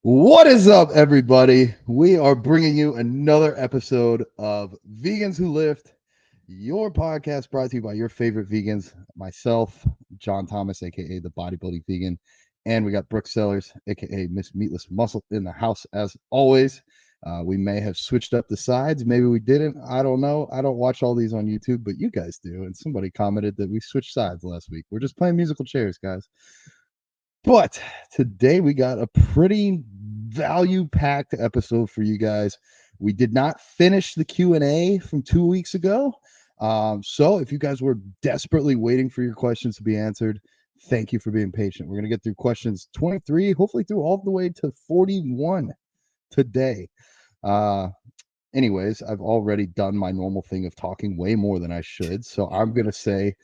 What is up, everybody? We are bringing you another episode of Vegans Who Lift, your podcast brought to you by your favorite vegans, myself, John Thomas, aka the Bodybuilding Vegan, and we got Brooke Sellers, aka Miss Meatless Muscle, in the house as always. We may have switched up the sides, maybe we didn't. I don't know. I don't watch all these on YouTube, but you guys do. And somebody commented that we switched sides last week. We're just playing musical chairs, guys. But today we got a pretty value-packed episode for you guys. We did not finish the Q&A from 2 weeks ago. So if you guys were desperately waiting for your questions to be answered, thank you for being patient. We're going to get through questions 23, hopefully through all the way to 41 today. Anyways, I've already done my normal thing of talking way more than I should. So I'm going to say,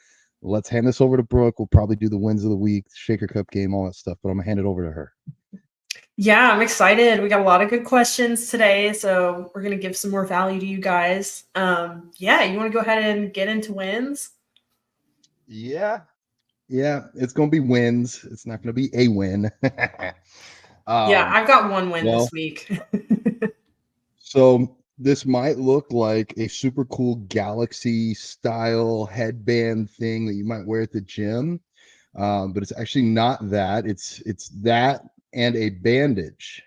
let's hand this over to Brooke. We'll probably do the wins of the week, Shaker Cup game, all that stuff, but I'm going to hand it over to her. Yeah, I'm excited. We got a lot of good questions today, so we're going to give some more value to you guys. Yeah, you want to go ahead and get into wins? Yeah, it's going to be wins. It's not going to be a win. Yeah, I've got one win well, this week. So this might look like a super cool galaxy style headband thing that you might wear at the gym, but it's actually not that. It's that and a bandage,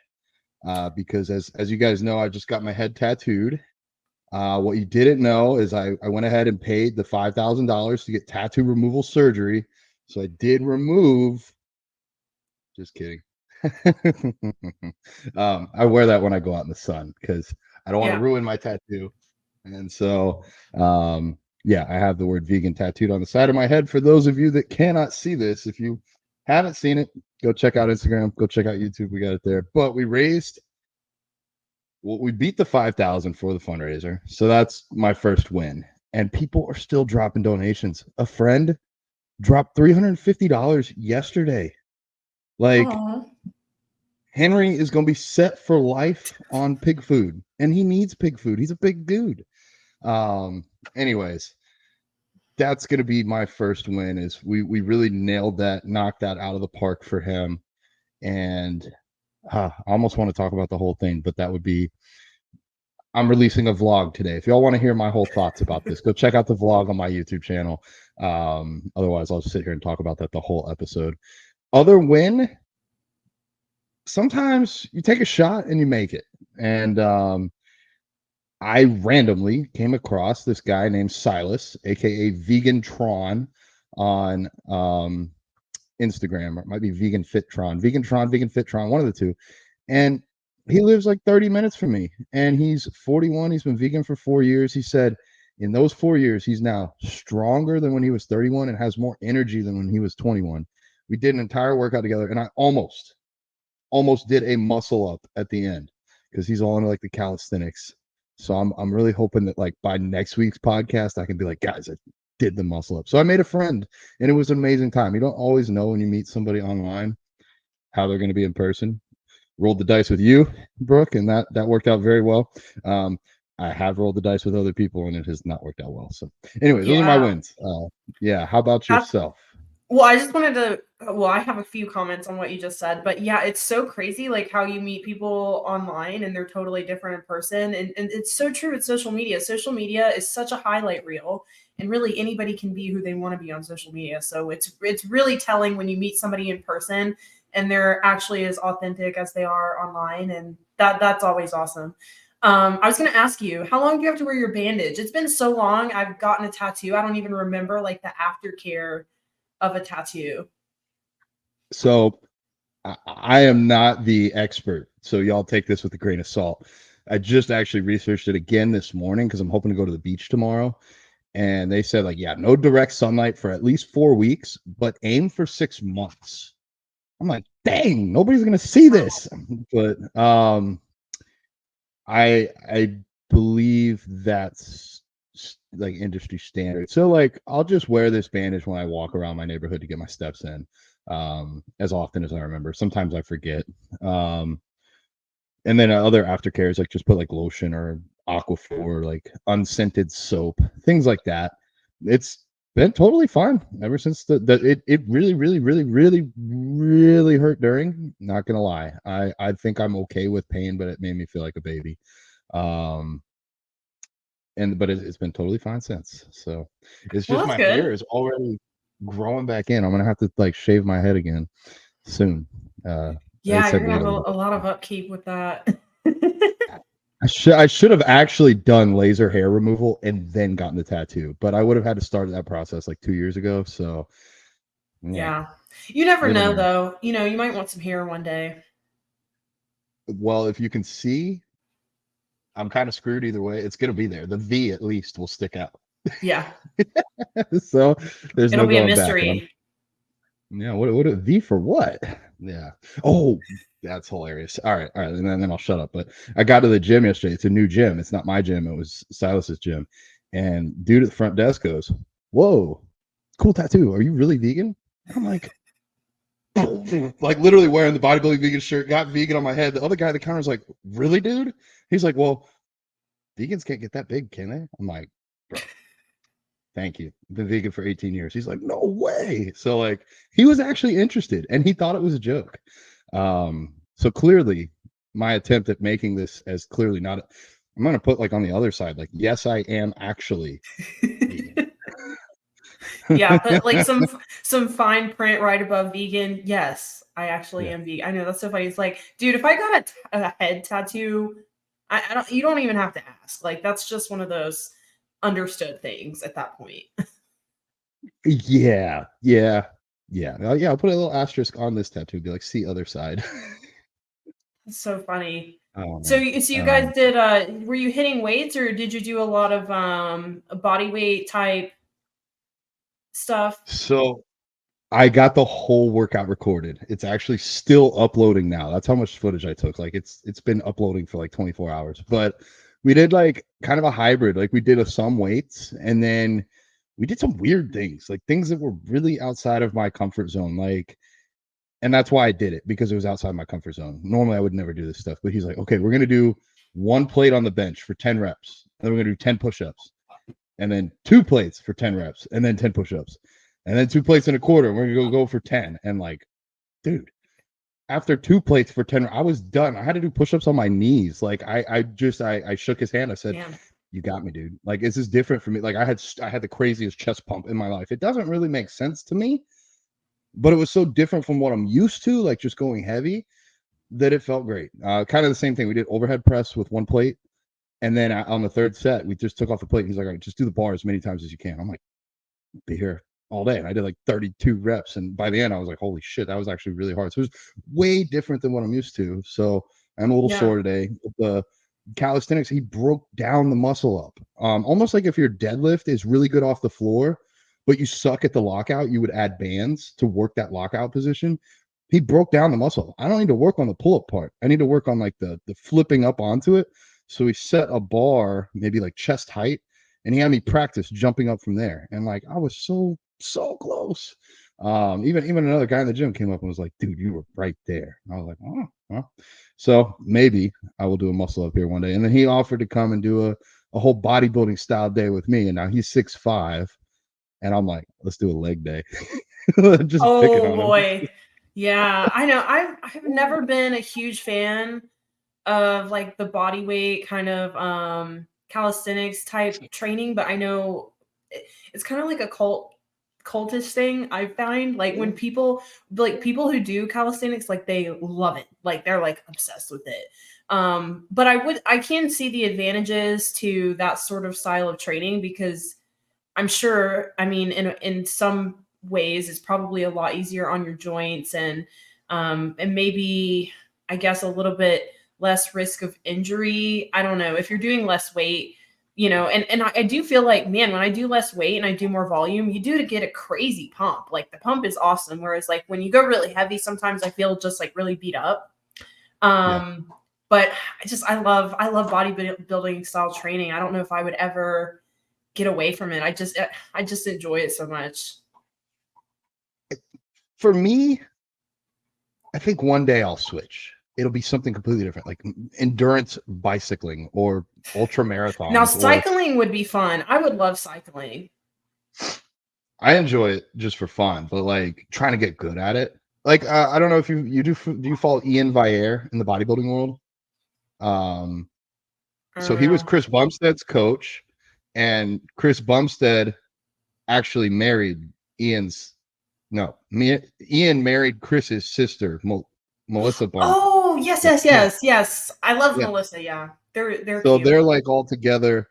because as you guys know, I just got my head tattooed. What you didn't know is I went ahead and paid the $5,000 to get tattoo removal surgery. So I did remove. Just kidding. I wear that when I go out in the sun because I don't want to Yeah. ruin my tattoo. And so, yeah, I have the word vegan tattooed on the side of my head. For those of you that cannot see this, if you haven't seen it, go check out Instagram, go check out YouTube. We got it there. But we beat the 5,000 for the fundraiser. So that's my first win. And people are still dropping donations. A friend dropped $350 yesterday. Like, Aww. Henry is going to be set for life on pig food, and he needs pig food. He's a big dude. Anyways, that's going to be my first win. Is we really nailed that, knocked that out of the park for him, and I almost want to talk about the whole thing, but that would be. I'm releasing a vlog today. If y'all want to hear my whole thoughts about this, go check out the vlog on my YouTube channel. Otherwise, I'll sit here and talk about that the whole episode. Other win. Sometimes you take a shot and you make it. And I randomly came across this guy named Silas, aka Vegan Tron, on Instagram, or it might be Vegan Fitron, Vegan Fitron, one of the two. And he lives like 30 minutes from me, and he's 41. He's been vegan for 4 years. He said in those 4 years, he's now stronger than when he was 31 and has more energy than when he was 21. We did an entire workout together, and I almost did a muscle up at the end because he's all into like the calisthenics. So I'm really hoping that like by next week's podcast, I can be like, guys, I did the muscle up. So I made a friend, and it was an amazing time. You don't always know when you meet somebody online how they're going to be in person. Rolled the dice with you, Brooke, and that worked out very well. I have rolled the dice with other people, and it has not worked out well. So, anyways, those are my wins. Yeah. How about yourself? Well, I just wanted to. Well, I have a few comments on what you just said, but yeah, it's so crazy, like how you meet people online and they're totally different in person, and it's so true with social media. Social media is such a highlight reel, and really anybody can be who they want to be on social media. So it's really telling when you meet somebody in person and they're actually as authentic as they are online, and that's always awesome. I was going to ask you, how long do you have to wear your bandage? It's been so long. I've gotten a tattoo. I don't even remember like the aftercare of a tattoo. So I am not the expert, so y'all take this with a grain of salt. I just actually researched it again this morning because I'm hoping to go to the beach tomorrow. And they said, like, yeah, no direct sunlight for at least 4 weeks, but aim for 6 months. I'm like, dang, nobody's gonna see this. But I believe that's like industry standard. So like I'll just wear this bandage when I walk around my neighborhood to get my steps in, as often as I remember. Sometimes I forget. And then other aftercares, like just put like lotion or Aquaphor, like unscented soap, things like that. It's Been totally fine ever since it really hurt during. Not gonna lie, I think I'm okay with pain, but it made me feel like a baby. Um, but it's been totally fine since. So it's Well, just that's my hair good. is already growing back in. I'm gonna have to like shave my head again soon. They Yeah, you're said gonna wait have a little a bit. lot of upkeep with that. I should have actually done laser hair removal and then gotten the tattoo, but I would have had to start that process like 2 years ago. So yeah, Yeah. You never live and know learn. though. You might want some hair one day. Well, if you can see, I'm kind of screwed either way. It's gonna be there. The V at least will stick out. Yeah. So there's It'll no be a going back. And I'm mystery. yeah. What a V for what? Yeah. Oh, that's hilarious. All right, and then I'll shut up. But I got to the gym yesterday. It's a new gym. It's not my gym. It was Silas's gym. And dude at the front desk goes, "Whoa, cool tattoo. Are you really vegan?" And I'm like, like literally wearing the bodybuilding vegan shirt, got vegan on my head. The other guy at the counter is like, "Really, dude?" He's like, "Well, vegans can't get that big, can they?" I'm like, "Bro, thank you. I've been vegan for 18 years." He's like, "No way." So like he was actually interested and he thought it was a joke. So clearly my attempt at making this as clearly not I'm gonna put like on the other side, like, yes, I am actually vegan. Yeah, but like some fine print right above vegan. Yes, I actually Yeah. am vegan. I know that's so funny. It's like, dude, if I got a head tattoo, I don't. You don't even have to ask. Like that's just one of those understood things at that point. Yeah. Yeah. Yeah. Yeah. I'll put a little asterisk on this tattoo, be like, see other side. It's so funny. Oh So, man. so you guys did. Were you hitting weights, or did you do a lot of body weight type stuff? So I got the whole workout recorded. It's actually still uploading now. That's how much footage I took. Like it's been uploading for like 24 hours. But we did like kind of a hybrid. Like we did some weights and then we did some weird things, like things that were really outside of my comfort zone. Like, and that's why I did it because it was outside my comfort zone. Normally I would never do this stuff, but he's like, okay, we're gonna do one plate on the bench for 10 reps. And then we're gonna do 10 push-ups and then two plates for 10 reps and then 10 push-ups and then two plates and a quarter. We're gonna go for 10. And like, dude, after two plates for 10, I was done. I had to do push-ups on my knees. Like I shook his hand. I said, Damn. you got me, dude. Like, this is different for me. Like I had the craziest chest pump in my life. It doesn't really make sense to me, but it was so different from what I'm used to, like just going heavy, that it felt great. Kind of the same thing. We did overhead press with one plate. And then on the third set, we just took off the plate. He's like, all right, just do the bar as many times as you can. I'm like, be here all day. And I did like 32 reps. And by the end, I was like, holy shit, that was actually really hard. So it was way different than what I'm used to. So I'm a little Yeah. sore today. The calisthenics, he broke down the muscle up. Almost like if your deadlift is really good off the floor, but you suck at the lockout, you would add bands to work that lockout position. He broke down the muscle. I don't need to work on the pull-up part. I need to work on like the flipping up onto it. So he set a bar, maybe like chest height, and he had me practice jumping up from there. And like I was so close. Even another guy in the gym came up and was like, dude, you were right there. And I was like, oh, well. So maybe I will do a muscle up here one day. And then he offered to come and do a whole bodybuilding style day with me. And now he's 6'5". And I'm like, let's do a leg day. Just picking Oh on him. boy. Yeah, I know. I've never been a huge fan of like the body weight kind of calisthenics type training, but I know it's kind of like a cultish thing. I find like when people who do calisthenics, like they love it, like they're like obsessed with it. But I can see the advantages to that sort of style of training because I'm sure, I mean, in some ways, it's probably a lot easier on your joints and maybe I guess a little bit less risk of injury. I don't know if you're doing less weight, and I do feel like, man, when I do less weight and I do more volume, you do to get a crazy pump. Like the pump is awesome. Whereas like when you go really heavy, sometimes I feel just like really beat up. Yeah. But I love bodybuilding style training. I don't know if I would ever get away from it. I just enjoy it so much. For me, I think one day I'll switch. It'll be something completely different, like endurance bicycling or ultra Now marathons or cycling would be fun. I would love cycling. I enjoy it just for fun, but like trying to get good at it. Like I don't know if do you follow Ian Vier in the bodybuilding world? Um, I so don't he was know. Chris Bumstead's coach, and Chris Bumstead actually married Ian's. No, Ian married Chris's sister, Melissa Bumstead. Oh, yes, yes, Yeah, yes, yes. I love yeah. Melissa. Yeah, they're So cute. they're like all together.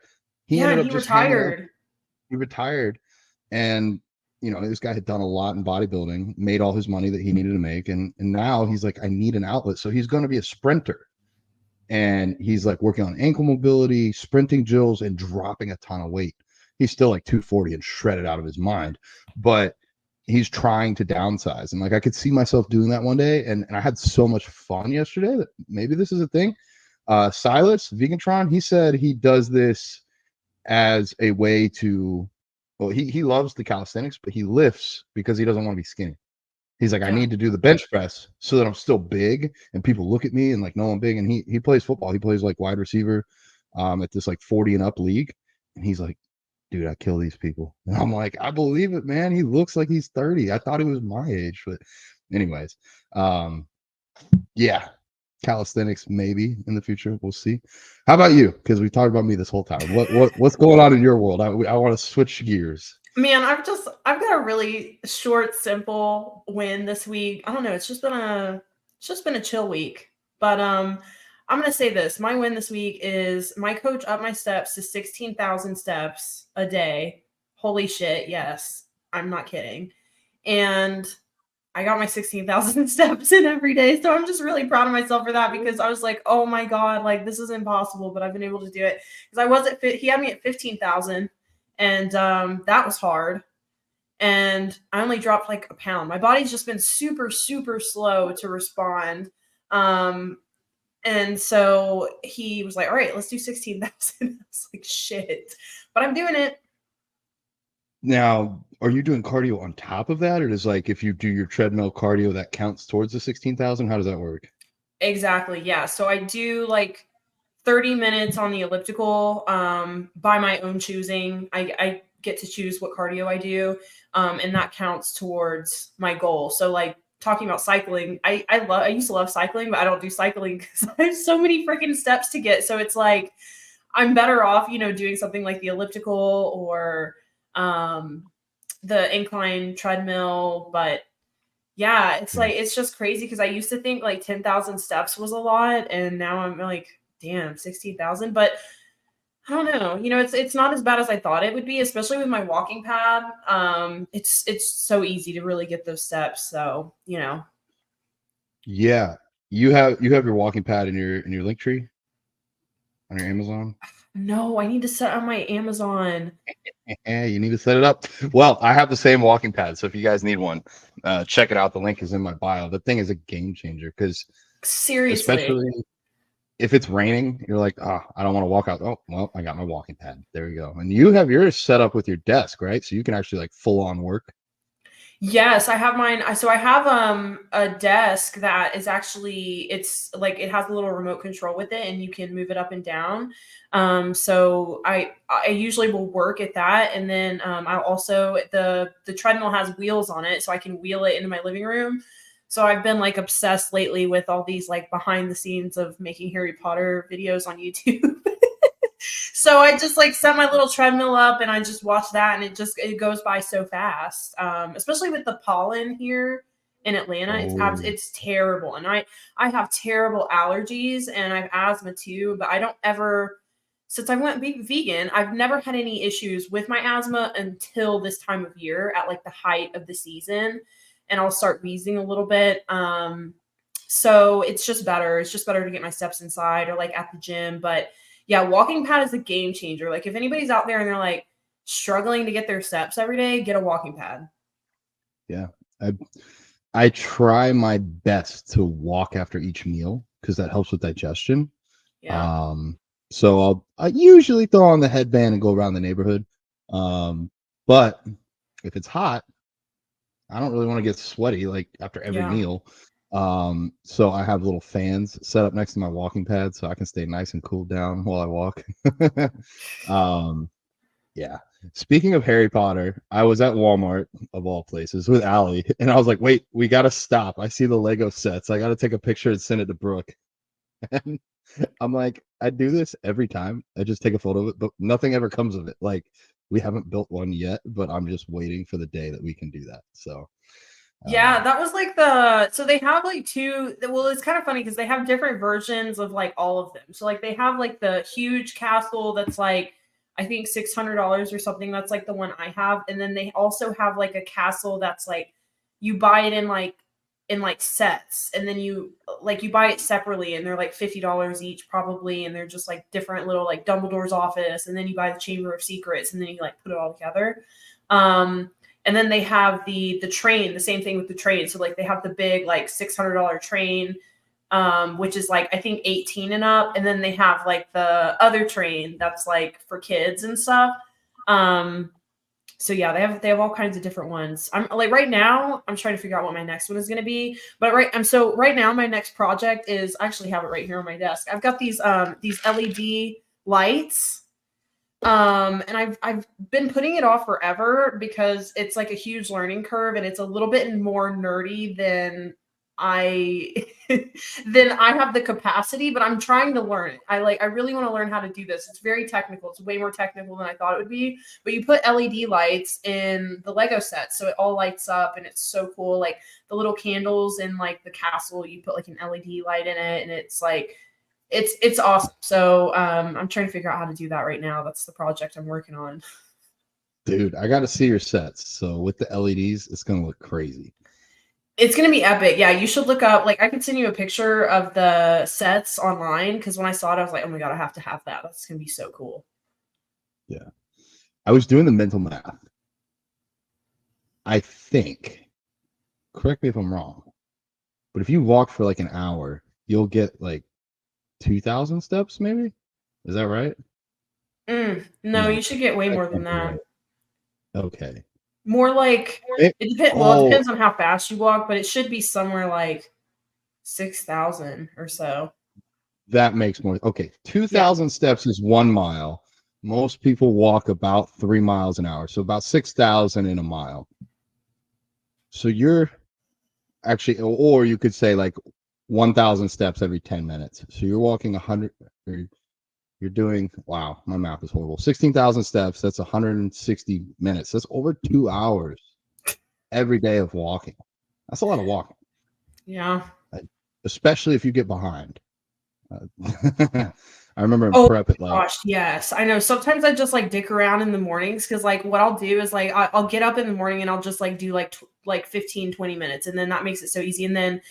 He Yeah, ended and up he just hanging out. retired. He retired, and this guy had done a lot in bodybuilding, made all his money that he needed to make, and now he's like, I need an outlet. So he's going to be a sprinter, and he's like working on ankle mobility, sprinting drills, and dropping a ton of weight. He's still like 240 and shredded out of his mind, but he's trying to downsize. And like I could see myself doing that one day. And I had so much fun yesterday that maybe this is a thing. Silas Vegantron, he said he does this as a way to, well, he loves the calisthenics, but he lifts because he doesn't want to be skinny. He's like, I Yeah. need to do the bench press so that I'm still big and people look at me and like know I'm big. And he plays football. He plays like wide receiver at this like 40 and up league. And he's like, dude, I kill these people. And I'm like, I believe it, man. He looks like he's 30. I thought he was my age, but anyways, um, yeah, calisthenics maybe in the future. We'll see. How about you? Because we talked about me this whole time. What's going on in your world? I want to switch gears. Man, I've got a really short, simple win this week. I don't know. It's just been a chill week. But I'm gonna say this. My win this week is my coach upped my steps to 16,000 steps a day. Holy shit, yes. I'm not kidding. And I got my 16,000 steps in every day. So I'm just really proud of myself for that because I was like, oh my God, like this is impossible, but I've been able to do it. Because I wasn't fit. He had me at 15,000 and that was hard. And I only dropped like a pound. My body's just been super, super slow to respond. Um, and so he was like, all right, let's do 16,000. I was like, shit. But I'm doing it. Now, are you doing cardio on top of that, or does like if you do your treadmill cardio that counts towards the 16,000? How does that work? Exactly. Yeah. So I do like 30 minutes on the elliptical by my own choosing. I get to choose what cardio I do, and that counts towards my goal. So, like talking about cycling, I used to love cycling, but I don't do cycling because I have so many freaking steps to get. So it's like I'm better off, doing something like the elliptical or um, the incline treadmill. But yeah, it's Yeah. like it's just crazy because I used to think like 10,000 steps was a lot, and now I'm like, damn, 16,000. But I don't know. It's not as bad as I thought it would be, especially with my walking pad. It's so easy to really get those steps. So Yeah. You have your walking pad in your link tree on your Amazon. no, I need to set on my Amazon. Yeah, you need to set it up. Well, I have the same walking pad, so if you guys need one, check it out. The link is in my bio. The thing is a game changer because Seriously. especially if it's raining, you're like, oh, I don't want to walk out. Oh, well, I got my walking pad. There you go. And you have yours set up with your desk, right? So you can actually like full on work. Yes, I have mine. So I have a desk that is actually it's like it has a little remote control with it and you can move it up and down. So I usually will work at that and then I'll also the treadmill has wheels on it so I can wheel it into my living room. So I've been like obsessed lately with all these like behind the scenes of making Harry Potter videos on YouTube. So I just like set my little treadmill up and I just watch that and it goes by so fast. Especially with the pollen here in Atlanta, Oh, it's terrible. And I have terrible allergies and I have asthma too, but I don't ever since I went vegan, I've never had any issues with my asthma until this time of year at like the height of the season and I'll start wheezing a little bit. So it's just better. It's just better to get my steps inside or like at the gym, but yeah, walking pad is a game changer. Like if anybody's out there and they're like struggling to get their steps every day, get a walking pad. yeah. I I try my best to walk after each meal because that helps with digestion. Yeah. Um, so I usually throw on the headband and go around the neighborhood. But if it's hot, I don't really want to get sweaty like after every Yeah. meal. So I have little fans set up next to my walking pad so I can stay nice and cool down while I walk. um, yeah. Speaking of Harry Potter, I was at Walmart of all places with Allie, and I was like, "Wait, we gotta stop. I see the Lego sets. I gotta take a picture and send it to Brooke." And I'm like, I do this every time. I just take a photo of it, but nothing ever comes of it. Like, we haven't built one yet, but I'm just waiting for the day that we can do that. So, Yeah, that was like so they have like two, well, it's kind of funny because they have different versions of like all of them. So like they have like the huge castle that's like, I think $600 or something. That's like the one I have. And then they also have like a castle that's like, you buy it in like sets, and then you buy it separately, and they're like $50 each probably. And they're just like different little like Dumbledore's office. And then you buy the Chamber of Secrets, and then you like put it all together. And then they have the train, the same thing with the train. So like they have the big like $600 train, which is like I think 18 and up. And then they have like the other train that's like for kids and stuff. So yeah, they have all kinds of different ones. I'm like right now, I'm trying to figure out what my next one is going to be. But right now my next project is, I actually have it right here on my desk. I've got these LED lights. And I've been putting it off forever because it's like a huge learning curve, and it's a little bit more nerdy than I than I have the capacity, but I'm trying to learn it. I really want to learn how to do this. It's very technical. It's way more technical than I thought it would be. But you put LED lights in the Lego set, so it all lights up, and it's so cool. Like the little candles in like the castle, you put like an LED light in it, and it's like it's awesome. So I'm trying to figure out how to do that right now. That's the project I'm working on. dude, I got to see your sets. So with the LEDs, it's gonna look crazy. It's gonna be epic. Yeah, you should look up. Like, I can send you a picture of the sets online, because when I saw it, I was like, oh my god, I have to have that. That's gonna be so cool. Yeah, I was doing the mental math. I think, correct me if I'm wrong, but if you walk for like an hour, you'll get like 2,000 steps, maybe. Is that right? No, you should get way That more than can't be that. right. Okay. More like it depends. Well, it depends on how fast you walk, but it should be somewhere like 6,000 or so. That makes more. Okay, 2,000 steps is 1 mile. Most people walk about 3 miles an hour, so about 6,000 in a mile. So you're actually, or you could say like 1,000 steps every 10 minutes. So you're walking 100. You're doing, wow, my math is horrible. 16,000 steps. That's 160 minutes. That's over 2 hours every day of walking. That's a lot of walking. Yeah. Especially if you get behind. I remember in prep at like, gosh, yes, I know. Sometimes I just like dick around in the mornings, because like what I'll do is like I'll get up in the morning and I'll just like do like 15, 20 minutes, and then that makes it so easy. And then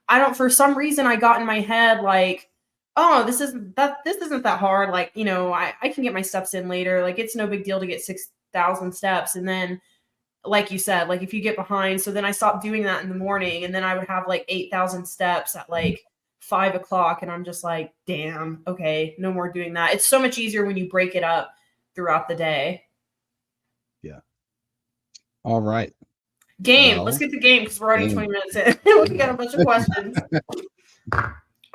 I don't, for some reason I got in my head like, oh, this isn't that hard. Like, I can get my steps in later. Like, it's no big deal to get 6,000 steps. And then, like you said, like if you get behind, so then I stopped doing that in the morning, and then I would have like 8,000 steps at like 5 o'clock, and I'm just like, damn, okay, no more doing that. It's so much easier when you break it up throughout the day. Yeah. All right. Game. Let's get the game, because we're already 20 minutes in. We got a bunch of questions.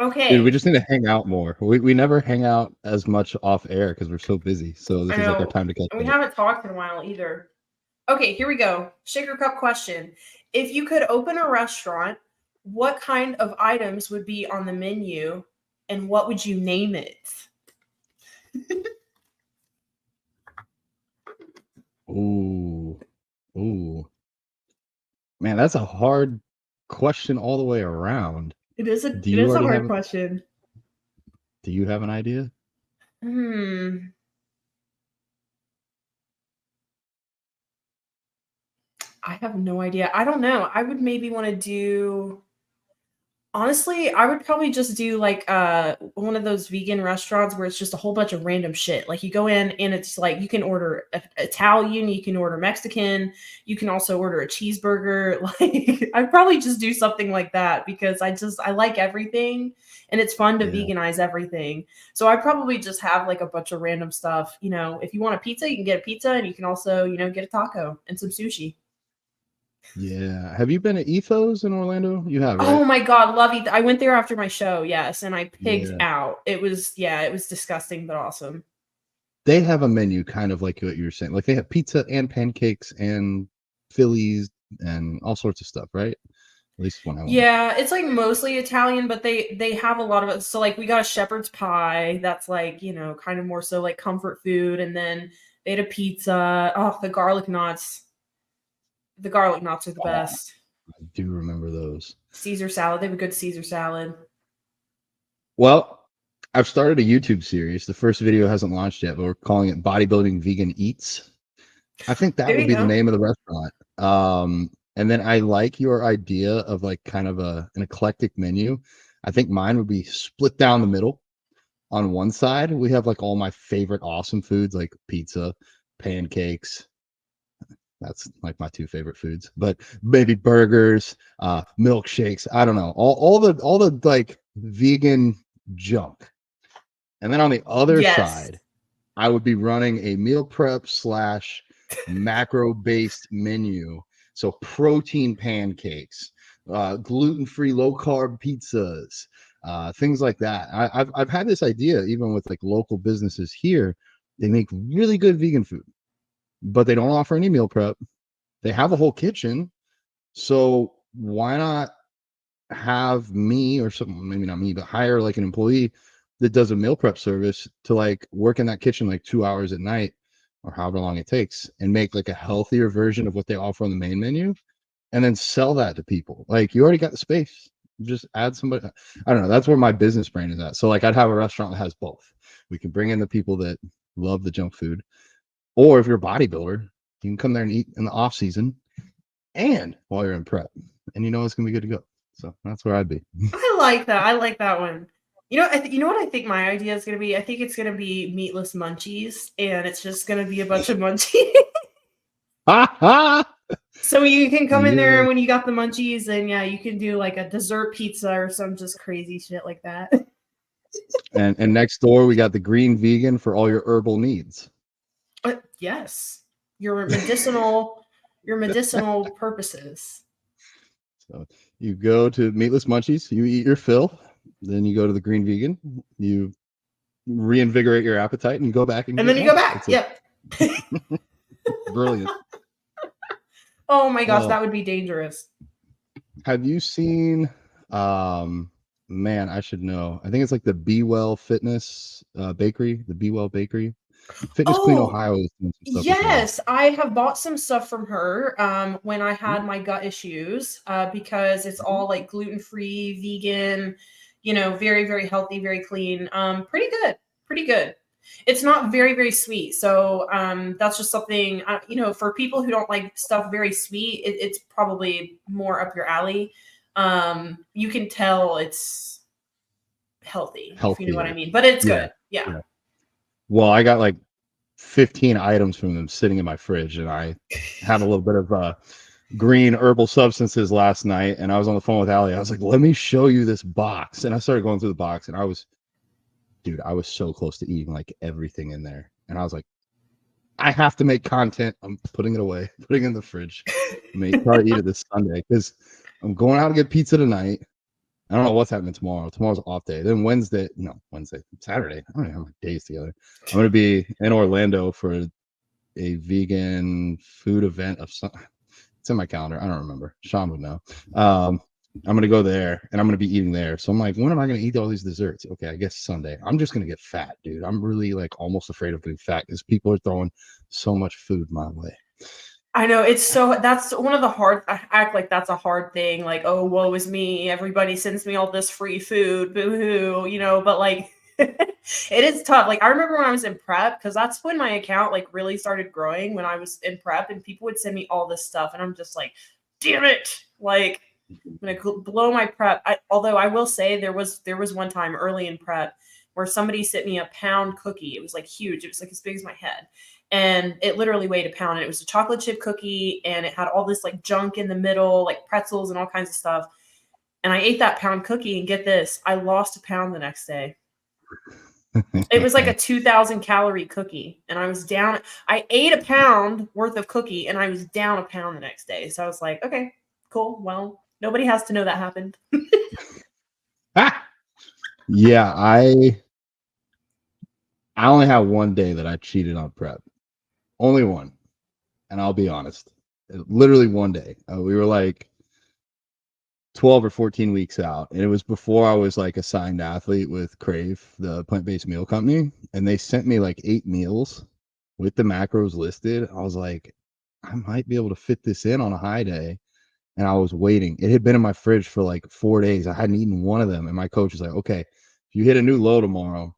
Okay. Dude, we just need to hang out more. We never hang out as much off air because we're so busy. So this is like our time to catch up. We haven't talked in a while either. Okay, here we go. Shaker Cup question. If you could open a restaurant, what kind of items would be on the menu, and what would you name it? Ooh. Man, that's a hard question all the way around. It is a hard question. Do you have an idea? I have no idea. I don't know. I would maybe want to do, honestly, I would probably just do like one of those vegan restaurants where it's just a whole bunch of random shit. Like, you go in and it's like you can order Italian, you can order Mexican, you can also order a cheeseburger. Like, I'd probably just do something like that, because I like everything, and it's fun to veganize everything. So I probably just have like a bunch of random stuff. If you want a pizza, you can get a pizza, and you can also, get a taco and some sushi. Yeah. Have you been to Ethos in Orlando? You have, right? Oh my god, love Ethos. I went there after my show, yes, and I pigged out. It was disgusting but awesome. they have a menu kind of like what you were saying. Like they have pizza and pancakes and Phillies and all sorts of stuff, right? At least when I went. Yeah, it's like mostly Italian, but they have a lot of it. So like we got a shepherd's pie that's like, kind of more so like comfort food, and then they had a pizza. Oh, the garlic knots. The garlic knots are the Oh, best. I do remember those. Caesar salad. They have a good Caesar salad. Well, I've started a YouTube series. The first video hasn't launched yet, but we're calling it Bodybuilding Vegan Eats. I think that There would you be the go. name of the restaurant. And then I like your idea of like kind of an eclectic menu. I think mine would be split down the middle. On one side, we have like all my favorite awesome foods like pizza, pancakes. That's like my two favorite foods, but maybe burgers, milkshakes. I don't know. All the like vegan junk. And then on the other Yes. side, I would be running a meal prep slash macro based menu. So protein pancakes, gluten-free low carb pizzas, things like that. I've had this idea even with like local businesses here. They make really good vegan food, but they don't offer any meal prep. They have a whole kitchen. So why not have me or something, maybe not me, but hire like an employee that does a meal prep service to like work in that kitchen like 2 hours at night or however long it takes and make like a healthier version of what they offer on the main menu and then sell that to people. Like you already got the space. Just add somebody. I don't know. That's where my business brain is at. So like I'd have a restaurant that has both. We can bring in the people that love the junk food. Or if you're a bodybuilder, you can come there and eat in the off season and while you're in prep. And you know it's gonna be good to go. So that's where I'd be. I like that. I like that one. You know what I think my idea is gonna be? I think it's gonna be meatless munchies, and it's just gonna be a bunch of munchies. Ha ha! So you can come in Yeah. there when you got the munchies, and yeah, you can do like a dessert pizza or some just crazy shit like that. And next door we got the green vegan for all your herbal needs. Yes, your medicinal purposes. So you go to Meatless Munchies, you eat your fill, then you go to the green vegan, you reinvigorate your appetite, and you go back and And get then you go more. back. It's Yep. brilliant. Oh my gosh, Well, that would be dangerous. have you seen man, I should know. I think it's like the Be Well Fitness bakery, the Be Well Bakery. Fitness Queen Oh, Ohio is doing some stuff with them. yes, I have bought some stuff from her when I had my gut issues because it's all like gluten-free, vegan, very, very healthy, very clean. Pretty good, pretty good. It's not very, very sweet. So that's just something, for people who don't like stuff very sweet, it's probably more up your alley. You can tell it's healthy, if you know what I Healthier. mean, but it's Yeah. good. Yeah. Yeah. Well, I got like 15 items from them sitting in my fridge, and I had a little bit of green herbal substances last night, and I was on the phone with Allie. I was like, let me show you this box. And I started going through the box, and I was so close to eating like everything in there. And I was like, I have to make content. I'm putting it away, putting it in the fridge. I may try to eat it this Sunday because I'm going out to get pizza tonight. I don't know what's happening tomorrow. Tomorrow's off day. Then Saturday. I don't even have my days together. I'm going to be in Orlando for a vegan food event of some. It's in my calendar. I don't remember. Sean would know. I'm going to go there and I'm going to be eating there. So I'm like, when am I going to eat all these desserts? Okay, I guess Sunday. I'm just going to get fat, dude. I'm really like almost afraid of getting fat because people are throwing so much food my way. I know that's one of the hard. I act like that's a hard thing. Like, oh, woe is me. Everybody sends me all this free food. Boo hoo. But like, it is tough. Like, I remember when I was in prep because that's when my account like really started growing when I was in prep, and people would send me all this stuff, and I'm just like, damn it! Like, I'm gonna blow my prep. Although I will say there was one time early in prep where somebody sent me a pound cookie. It was like huge. It was like as big as my head. And it literally weighed a pound. And it was a chocolate chip cookie, and it had all this like junk in the middle, like pretzels and all kinds of stuff. And I ate that pound cookie, and get this, I lost a pound the next day. It was like a 2,000 calorie cookie, and I was down. I ate a pound worth of cookie, and I was down a pound the next day. So I was like, okay, cool. Well, nobody has to know that happened. Yeah, I only have one day that I cheated on prep. Only one. And I'll be honest. Literally one day. We were like 12 or 14 weeks out. And it was before I was like a signed athlete with Crave, the plant-based meal company. And they sent me like 8 meals with the macros listed. I was like, I might be able to fit this in on a high day. And I was waiting. It had been in my fridge for like 4 days. I hadn't eaten one of them. And my coach was like, okay, if you hit a new low tomorrow,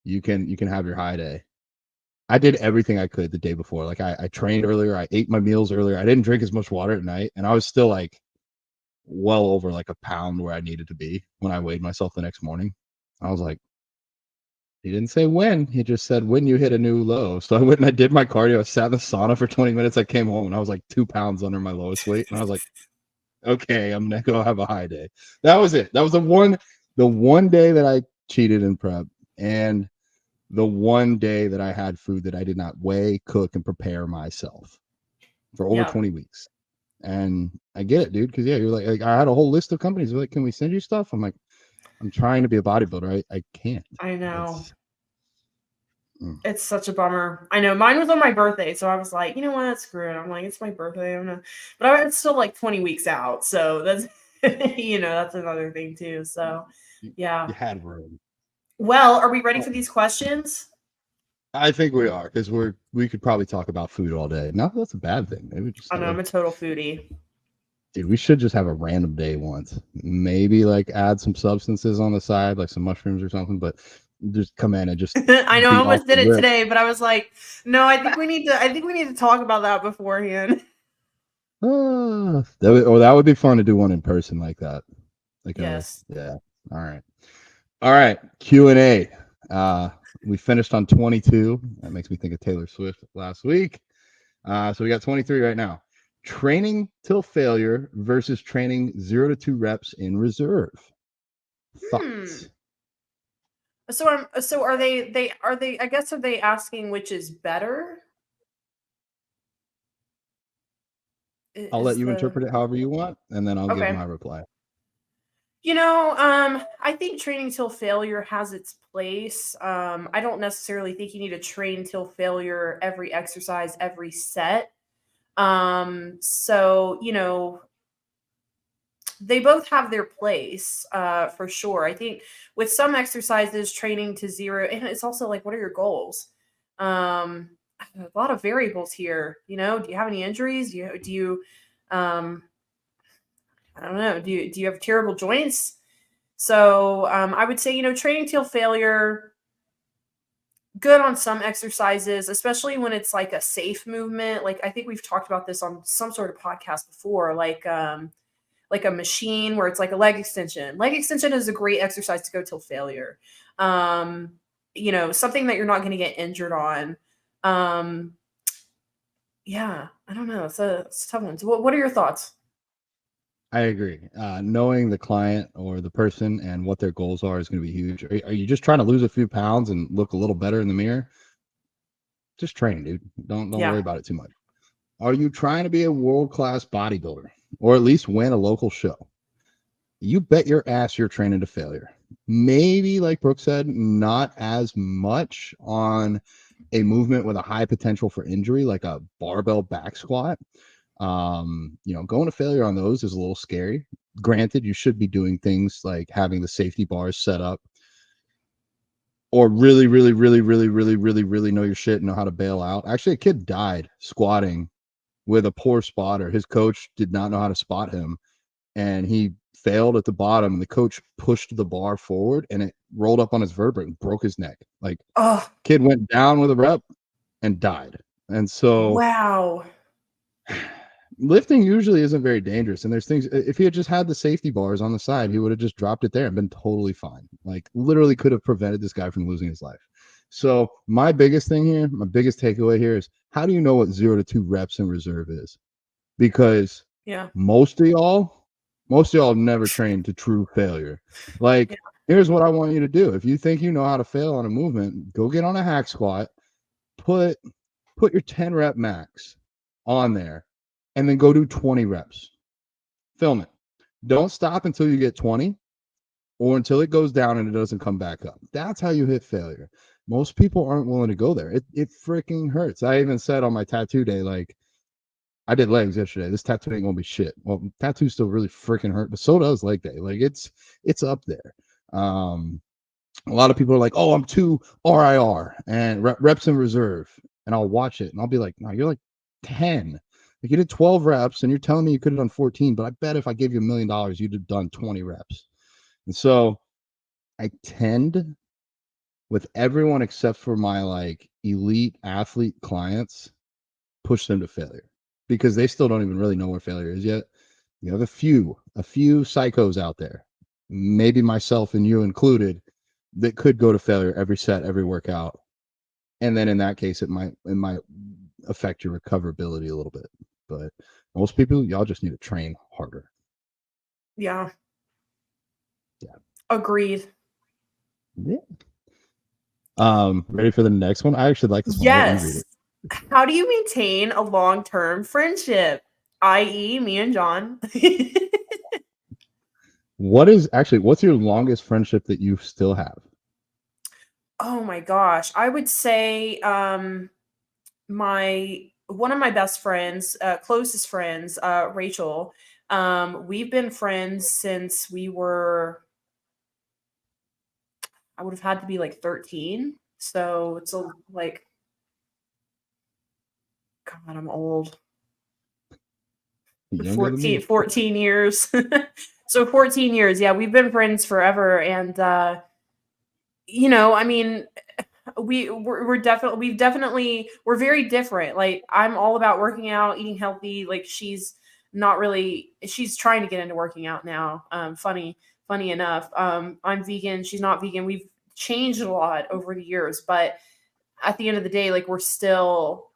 you can have your high day. I did everything I could the day before. Like I trained earlier. I ate my meals earlier. I didn't drink as much water at night. And I was still like well over like a pound where I needed to be when I weighed myself the next morning. I was like, he didn't say when. He just said when you hit a new low. So I went and I did my cardio. I sat in the sauna for 20 minutes. I came home and I was like 2 pounds under my lowest weight. And I was like, okay, I'm gonna go have a high day. That was it. That was the one day that I cheated in prep, and the one day that I had food that I did not weigh, cook, and prepare myself for over Yeah. 20 weeks. And I get it, dude, because yeah, you're like I had a whole list of companies. They're like, can we send you stuff? I'm like, I'm trying to be a bodybuilder. I can't. I know. It's, It's such a bummer. I know mine was on my birthday, so I was like, you know what, screw it. I'm like, it's my birthday. I'm gonna, but it's still like 20 weeks out, so that's that's another thing too. So, yeah. you had room. Well, are we ready for these questions? I think we are because we could probably talk about food all day. Not that that's a bad thing. Maybe just I know I'm a total foodie. dude, we should just have a random day once. Maybe like add some substances on the side, like some mushrooms or something, but just come in and just I know I be off almost the did it rip. today, but I was like, no, I think we need to talk about that beforehand. That would be fun to do one in person like that. Like Yes. yeah. All right. Q&A. We finished on 22. That makes me think of Taylor Swift last week. So we got 23 right now. Training till failure versus training 0 to 2 reps in reserve. Thoughts? So are they I guess are they asking which is better? I'll let Is you the interpret it however you want, and then I'll give Okay. my reply. I think training till failure has its place. I don't necessarily think you need to train till failure every exercise, every set. So, they both have their place, for sure. I think with some exercises, training to zero, and it's also like, what are your goals? Um, a lot of variables here. Do you have any injuries? Um, I don't know. Do you have terrible joints? So I would say, training till failure, good on some exercises, especially when it's like a safe movement. Like I think we've talked about this on some sort of podcast before, like a machine where it's like a leg extension. Leg extension is a great exercise to go till failure. Something that you're not going to get injured on. Yeah, I don't know. It's a tough one. So what are your thoughts? I agree. Knowing the client or the person and what their goals are is going to be huge. Are you just trying to lose a few pounds and look a little better in the mirror? Just train, dude. Don't Yeah. worry about it too much. Are you trying to be a world-class bodybuilder or at least win a local show? You bet your ass you're training to failure. Maybe, like Brooke said, not as much on a movement with a high potential for injury, like a barbell back squat. Going to failure on those is a little scary. Granted, you should be doing things like having the safety bars set up or really, really, really, really, really, really, really know your shit and know how to bail out. Actually, a kid died squatting with a poor spotter. His coach did not know how to spot him, and he failed at the bottom. And the coach pushed the bar forward, and it rolled up on his vertebrae and broke his neck. Like, Oh, kid went down with a rep and died. And so wow. lifting usually isn't very dangerous. And there's things, if he had just had the safety bars on the side, he would have just dropped it there and been totally fine. Like, literally could have prevented this guy from losing his life. So my biggest thing here, my biggest takeaway here is, how do you know what 0 to 2 reps in reserve is? Because Yeah. most of y'all never trained to true failure. Yeah. Like, here's what I want you to do. If you think you know how to fail on a movement, go get on a hack squat, put your 10 rep max on there, and then go do 20 reps. Film it. Don't stop until you get 20. or until it goes down and it doesn't come back up. That's how you hit failure. Most people aren't willing to go there. It freaking hurts. I even said on my tattoo day, like, I did legs yesterday. This tattoo ain't gonna be shit. Well, tattoo still really freaking hurt, but so does leg day. Like it's up there. A lot of people are like, "Oh, I'm too RIR and reps in reserve," and I'll watch it and I'll be like, "No, you're like 10. Like you did 12 reps, and you're telling me you could have done 14. But I bet if I gave you $1,000,000, you'd have done 20 reps." And so I tend with everyone except for my like elite athlete clients, push them to failure because they still don't even really know where failure is yet. You have a few psychos out there, maybe myself and you included, that could go to failure every set, every workout. And then in that case, it might affect your recoverability a little bit. But most people, y'all just need to train harder. Yeah. Yeah. Agreed. Yeah. Ready for the next one? I actually like this one. I'll let you read Yes. it. How do you maintain a long-term friendship? I.e., me and John. What's your longest friendship that you still have? Oh my gosh. I would say my one of my best friends, closest friends, Rachel. We've been friends since we were, I would have had to be like 13. So it's like, God, I'm old. You're younger than 14, me. 14 years. So 14 years. Yeah, we've been friends forever. And, I mean, we're very different. Like I'm all about working out, eating healthy. Like she's trying to get into working out now. Funny enough. I'm vegan, she's not vegan. We've changed a lot over the years, but at the end of the day, like we're still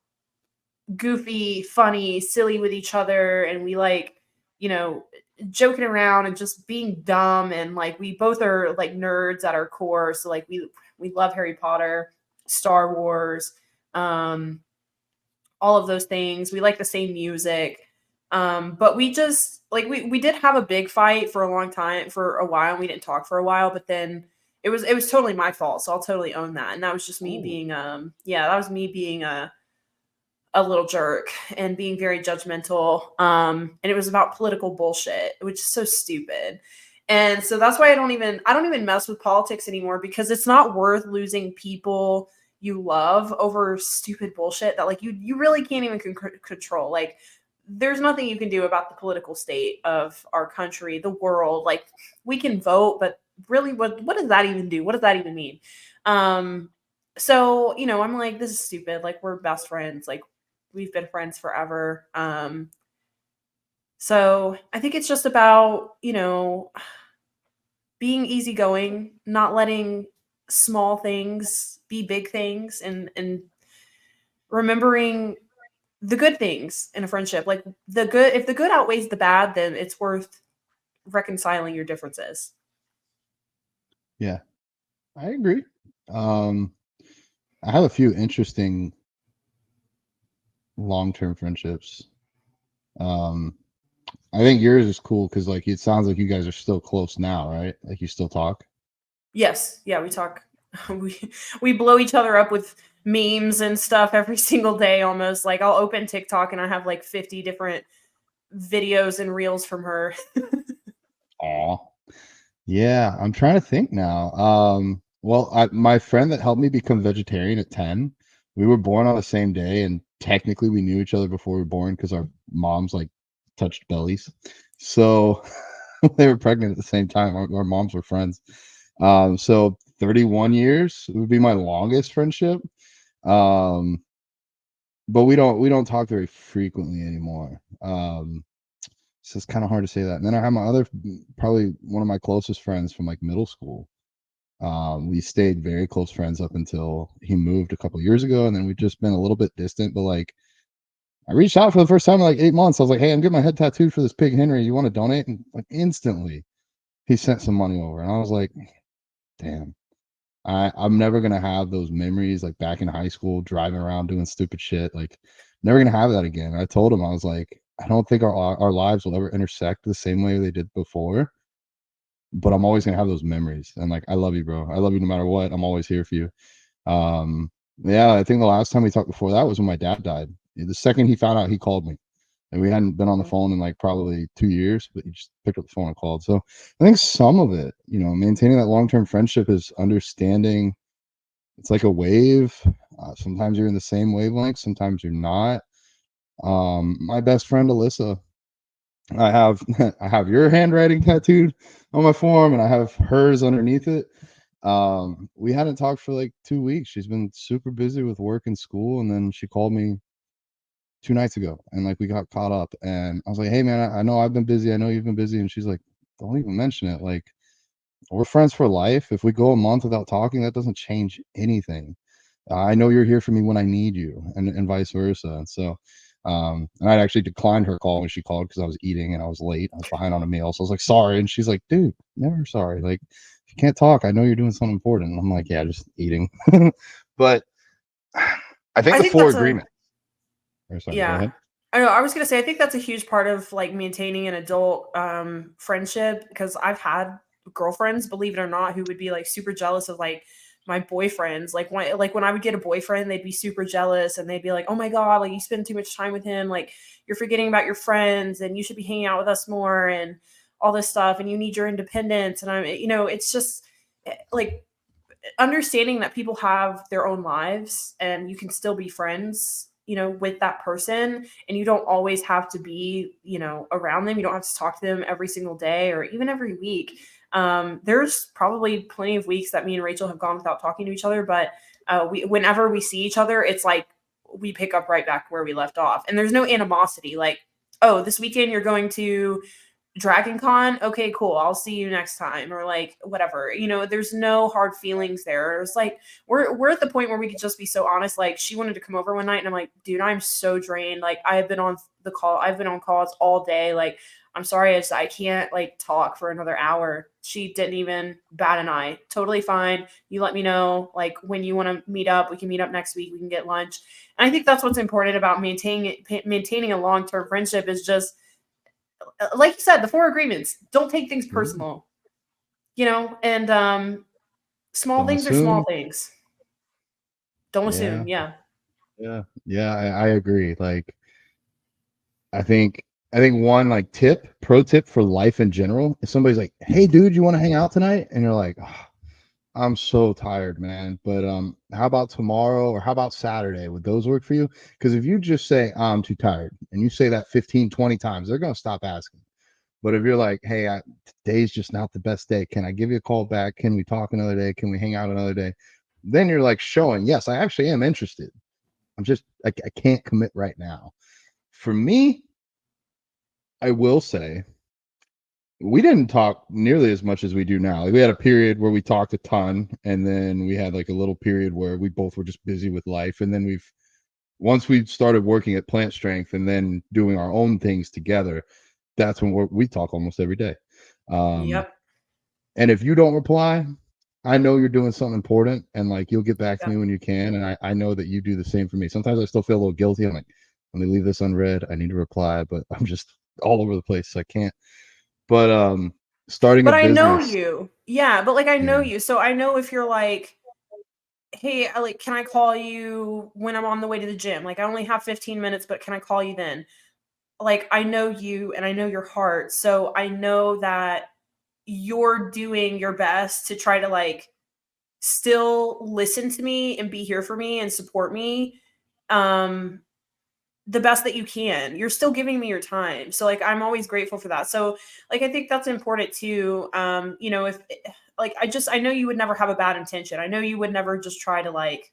goofy, funny, silly with each other, and we like, you know, joking around and just being dumb, and like we both are like nerds at our core, so like we love Harry Potter, Star Wars, um all of those things. We like the same music. But we just like we did have a big fight for a long time, for a while, and we didn't talk for a while, but then it was totally my fault, so I'll totally own that. And that was just me Oh, being that was me being a little jerk and being very judgmental. And it was about political bullshit, which is so stupid. And so that's why I don't even mess with politics anymore, because it's not worth losing people you love over stupid bullshit that like you really can't even control. Like there's nothing you can do about the political state of our country, the world. Like we can vote, but really what does that even do? What does that even mean? Um so, I'm like, this is stupid. Like we're best friends. Like we've been friends forever. So I think it's just about, being easygoing, not letting small things be big things, and remembering the good things in a friendship. Like if the good outweighs the bad, then it's worth reconciling your differences. yeah, I agree. Um, I have a few interesting long-term friendships. Um, I think yours is cool because like it sounds like you guys are still close now, right? Like you still talk. Yes, yeah, we talk. We blow each other up with memes and stuff every single day almost. Like I'll open TikTok and I have like 50 different videos and reels from her. Aw. Yeah, I'm trying to think now. Well, my friend that helped me become vegetarian at 10, we were born on the same day, and technically we knew each other before we were born because our moms like touched bellies. So they were pregnant at the same time. Our moms were friends. So 31 years would be my longest friendship. Um, but we don't talk very frequently anymore. So it's kind of hard to say that. And then I have my other, probably one of my closest friends from like middle school. We stayed very close friends up until he moved a couple years ago, and then we've just been a little bit distant. But like, I reached out for the first time in like 8 months. I was like, "Hey, I'm getting my head tattooed for this pig Henry. You want to donate?" And like instantly, he sent some money over, and I was like, "Damn." I'm never gonna have those memories like back in high school driving around doing stupid shit. Like never gonna have that again. I told him I was like, I don't think our lives will ever intersect the same way they did before. but I'm always gonna have those memories. And like, I love you, bro. I love you no matter what. I'm always here for you. Yeah, I think the last time we talked before that was when my dad died. The second he found out, he called me, and we hadn't been on the phone in like probably 2 years, but he just picked up the phone and called. So I think some of it, maintaining that long-term friendship is understanding it's like a wave. Sometimes you're in the same wavelength, sometimes you're not. My best friend Alyssa, I have I have your handwriting tattooed on my forearm, and I have hers underneath it. We hadn't talked for like 2 weeks. She's been super busy with work and school, and then she called me 2 nights ago, and like we got caught up, and I was like, hey man, I know I've been busy, I know you've been busy, and she's like, don't even mention it. Like, we're friends for life. If we go a month without talking, that doesn't change anything. I know you're here for me when I need you, and vice versa. And so, and I actually declined her call when she called because I was eating and I was late. I was behind on a meal. So I was like, sorry. And she's like, dude, never sorry. Like, if you can't talk, I know you're doing something important. And I'm like, yeah, just eating. But I think I the think four that's a agreement. Or sorry, go yeah. ahead. I know. I was gonna say I think that's a huge part of like maintaining an adult friendship because I've had girlfriends, believe it or not, who would be like super jealous of like my boyfriends. Like when I would get a boyfriend, they'd be super jealous and they'd be like, "Oh my god, like you spend too much time with him. Like you're forgetting about your friends and you should be hanging out with us more and all this stuff and you need your independence." And it's just like understanding that people have their own lives and you can still be friends with that person, and you don't always have to be around them. You don't have to talk to them every single day or even every week. There's probably plenty of weeks that me and Rachel have gone without talking to each other, but whenever we see each other, it's like we pick up right back where we left off, and there's no animosity like, oh, this weekend you're going to Dragon Con, okay, cool. I'll see you next time, or like whatever. There's no hard feelings there. It's like we're at the point where we could just be so honest. Like she wanted to come over one night, and I'm like, dude, I'm so drained. Like I've been on calls all day. Like I'm sorry, I can't like talk for another hour. She didn't even bat an eye. Totally fine. You let me know like when you want to meet up. We can meet up next week. We can get lunch. And I think that's what's important about maintaining a long term friendship is just like you said, the four agreements. Don't take things Mhm. personal, and small Don't things are small assume. things. Don't Yeah, assume. Yeah. yeah, I agree. Like, I think one like pro tip for life in general, if somebody's like, "Hey dude, you want to hang out tonight?" and you're like, "Oh, I'm so tired, man, but how about tomorrow or how about Saturday? Would those work for you?" Because if you just say, "I'm too tired," and you say that 15, 20 times, they're going to stop asking. But if you're like, "Hey, today's just not the best day. Can I give you a call back? Can we talk another day? Can we hang out another day?" Then you're like showing, "Yes, I actually am interested. I can't commit right now." For me, I will say we didn't talk nearly as much as we do now. Like, we had a period where we talked a ton, and then we had like a little period where we both were just busy with life. And then once we started working at Plant Strength and then doing our own things together, that's when we talk almost every day. Um, Yep. and if you don't reply, I know you're doing something important, and like you'll get back to Yeah. me when you can. And I know that you do the same for me. Sometimes I still feel a little guilty. I'm like, let me leave this unread. I need to reply, but I'm just all over the place. So I can't. But starting a But I know business, you. Yeah. But like, I know yeah, you. So I know if you're like, hey, can I call you when I'm on the way to the gym? Like, I only have 15 minutes, but can I call you then? Like, I know you and I know your heart. So I know that you're doing your best to try to like still listen to me and be here for me and support me um the best that you can. You're still giving me your time. So like I'm always grateful for that. So like I think that's important too. If like I know you would never have a bad intention. I know you would never just try to like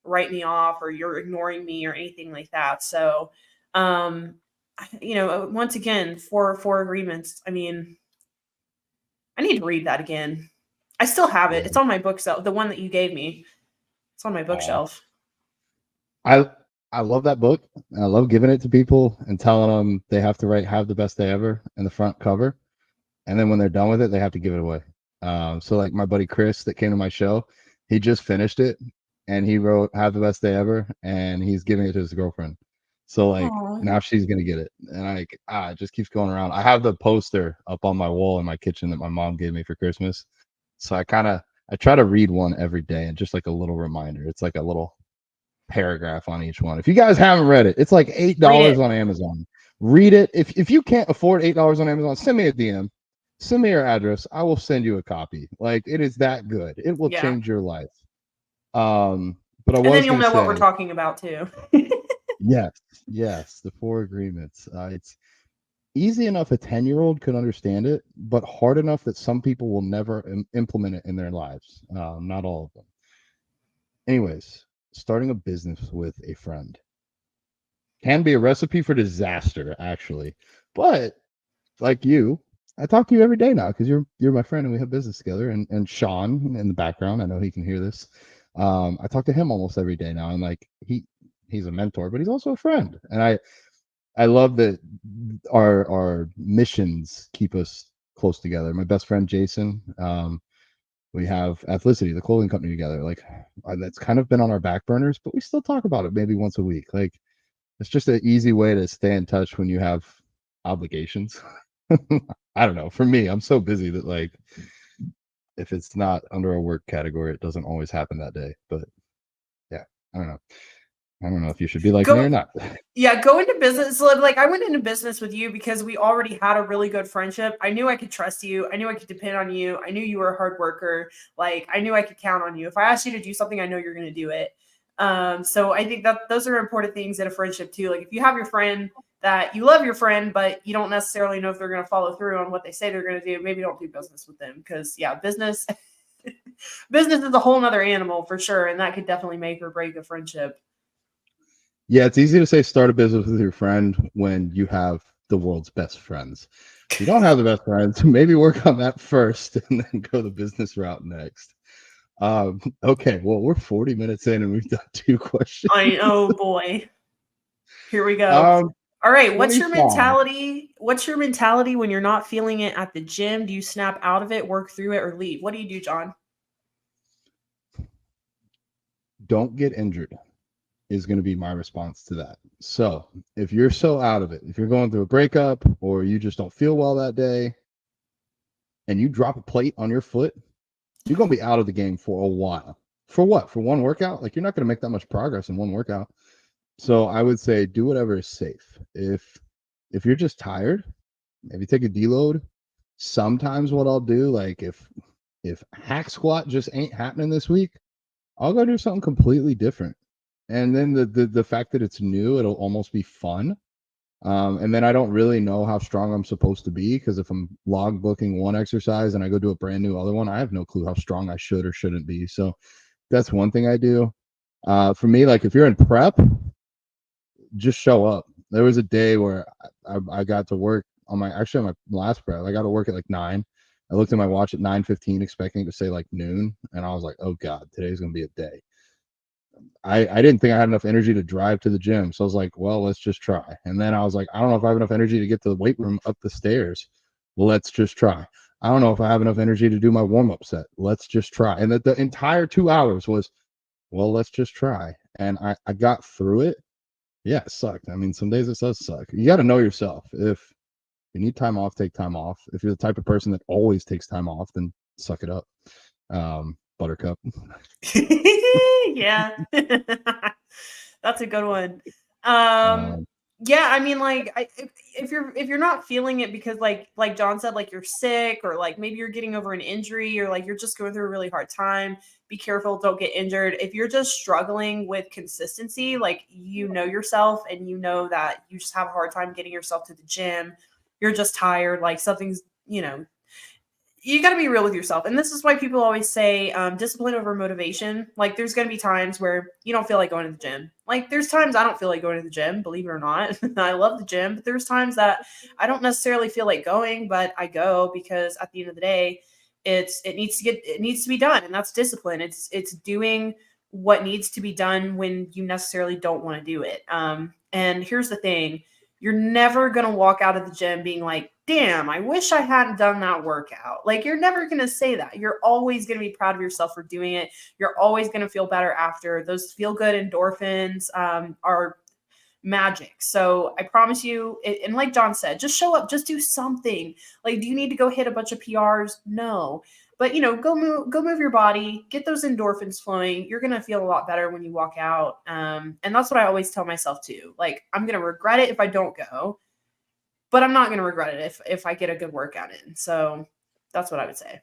write me off or you're ignoring me or anything like that. So once again, four agreements. I mean, I need to read that again. I still have it. yeah. It's on my bookshelf. The one that you gave me. It's on my Aw. bookshelf. I I love that book. And I love giving it to people and telling them they have to write "Have the Best Day Ever" in the front cover, and then when they're done with it, they have to give it away. So like my buddy Chris that came to my show, he just finished it, and he wrote "Have the Best Day Ever," and he's giving it to his girlfriend. So like Aw. now she's gonna get it, and it just keeps going around. I have the poster up on my wall in my kitchen that my mom gave me for Christmas. So I try to read one every day, and just like a little reminder. It's like a little paragraph on each one. If you guys haven't read it, it's like Read $8 it. on Amazon. Read it. If you can't afford $8 on Amazon, send me a DM. Send me your address. I will send you a copy. Like it is that good. It will Yeah. change your life. But I And then was you'll gonna know what we're say, talking about too. yes, yes, the four agreements. It's easy enough a 10-year-old could understand it, but hard enough that some people will never implement it in their lives. Not all of them. Anyways, starting a business with a friend can be a recipe for disaster, actually. But like you, I talk to you every day now because you're my friend and we have business together. And Sean in the background, I know he can hear this. I talk to him almost every day now, and like he's a mentor, but he's also a friend. And I love that our missions keep us close together. My best friend Jason, we have Athlicity, the clothing company together. Like that's kind of been on our back burners, but we still talk about it maybe once a week. Like it's just an easy way to stay in touch when you have obligations. I don't know. For me, I'm so busy that like if it's not under a work category, it doesn't always happen that day. But yeah, I don't know. I don't know if you should be like me Go or not. Yeah, go into business. Like I went into business with you because we already had a really good friendship. I knew I could trust you. I knew I could depend on you. I knew you were a hard worker. Like I knew I could count on you. If I asked you to do something, I know you're going to do it. So I think that those are important things in a friendship too. Like if you have your friend that you love your friend, but you don't necessarily know if they're going to follow through on what they say they're going to do, maybe don't do business with them because yeah, business business is a whole nother animal for sure, and that could definitely make or break a friendship. Yeah, it's easy to say start a business with your friend when you have the world's best friends. If you don't have the best friends, maybe work on that first and then go the business route next. Okay, well, we're 40 minutes in and we've done two questions. Oh boy. Here we go. Um, All right, what's your 25. mentality? What's your mentality when you're not feeling it at the gym? Do you snap out of it, work through it, or leave? What do you do, John? Don't get injured is going to be my response to that. So, if you're so out of it, if you're going through a breakup or you just don't feel well that day and you drop a plate on your foot, you're going to be out of the game for a while. For what? For one workout? Like you're not going to make that much progress in one workout. So I would say do whatever is safe. If you're just tired, maybe take a deload. Sometimes what I'll do, like if hack squat just ain't happening this week, I'll go do something completely different. And then the fact that it's new, it'll almost be fun. And then I don't really know how strong I'm supposed to be because if I'm log booking one exercise and I go do a brand new other one, I have no clue how strong I should or shouldn't be. So that's one thing I do. For me, like if you're in prep, just show up. There was a day where I got to work on my last prep. I got to work at like 9. I looked at my watch at 9:15, expecting to say like noon, and I was like, "Oh God, today's gonna be a day." I didn't think I had enough energy to drive to the gym, so I was like, "Well, let's just try." And then I was like, "I don't know if I have enough energy to get to the weight room up the stairs. Let's just try." I don't know if I have enough energy to do my warm up set. Let's just try. And the entire 2 hours was, well, let's just try. And I got through it. Yeah, it sucked. I mean, some days it does suck. You got to know yourself. If you need time off, take time off. If you're the type of person that always takes time off, then suck it up. Buttercup. Yeah. That's a good one. Um Um, yeah, I mean like if you're not feeling it because like John said like you're sick or like maybe you're getting over an injury or like you're just going through a really hard time, be careful, don't get injured. If you're just struggling with consistency, like you know yourself and you know that you just have a hard time getting yourself to the gym, you're just tired, like something's, you got to be real with yourself. And this is why people always say discipline over motivation. Like, there's going to be times where you don't feel like going to the gym. Like, there's times I don't feel like going to the gym, believe it or not. I love the gym, but there's times that I don't necessarily feel like going, but I go because at the end of the day, it needs to be done. And that's discipline. It's doing what needs to be done when you necessarily don't want to do it. And here's the thing, you're never going to walk out of the gym being like, damn, I wish I hadn't done that workout. Like, you're never going to say that. You're always going to be proud of yourself for doing it. You're always going to feel better after. Those feel good endorphins are magic. So I promise you, and like John said, just show up, just do something. Like, do you need to go hit a bunch of PRs? No. But go move your body, get those endorphins flowing. You're gonna feel a lot better when you walk out. And that's what I always tell myself too. Like, I'm gonna regret it if I don't go, but I'm not gonna regret it if I get a good workout in. So that's what I would say.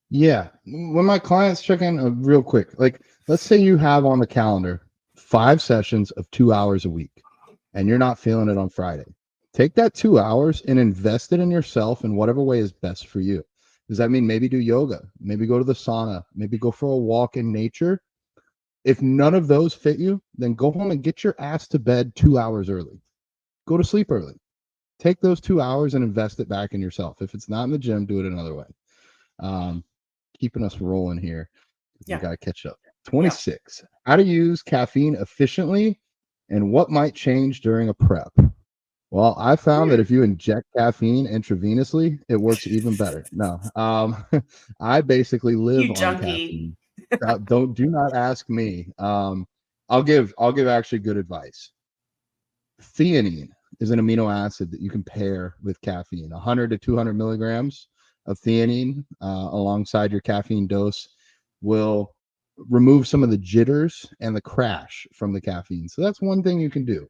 Yeah. When my clients check in real quick, like let's say you have on the calendar 5 sessions of 2 hours a week and you're not feeling it on Friday. Take that 2 hours and invest it in yourself in whatever way is best for you. Does that mean maybe do yoga, maybe go to the sauna, maybe go for a walk in nature? If none of those fit you, then go home and get your ass to bed 2 hours early. Go to sleep early. Take those 2 hours and invest it back in yourself. If it's not in the gym, do it another way. Keeping us rolling here. We got to catch up. 26. How to use caffeine efficiently and what might change during a prep. Well, I found that if you inject caffeine intravenously, it works even better. No, I basically live You on junkie. caffeine. Do not ask me. I'll give actually good advice. Theanine is an amino acid that you can pair with caffeine. 100 to 200 milligrams of theanine alongside your caffeine dose will remove some of the jitters and the crash from the caffeine. So that's one thing you can do.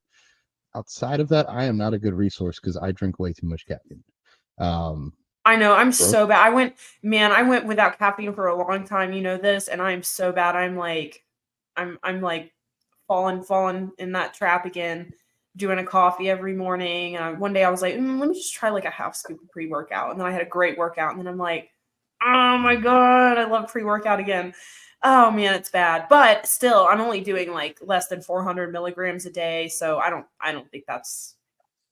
Outside of that, I am not a good resource because I drink way too much caffeine. I know, I'm so bad. I went without caffeine for a long time, you know this, and I'm so bad. I'm like falling in that trap again, doing a coffee every morning. One day I was like, let me just try like a half scoop of pre-workout. And then I had a great workout. And then I'm like, oh my God, I love pre-workout again. Oh man, it's bad. But still, I'm only doing like less than 400 milligrams a day. So I don't think that's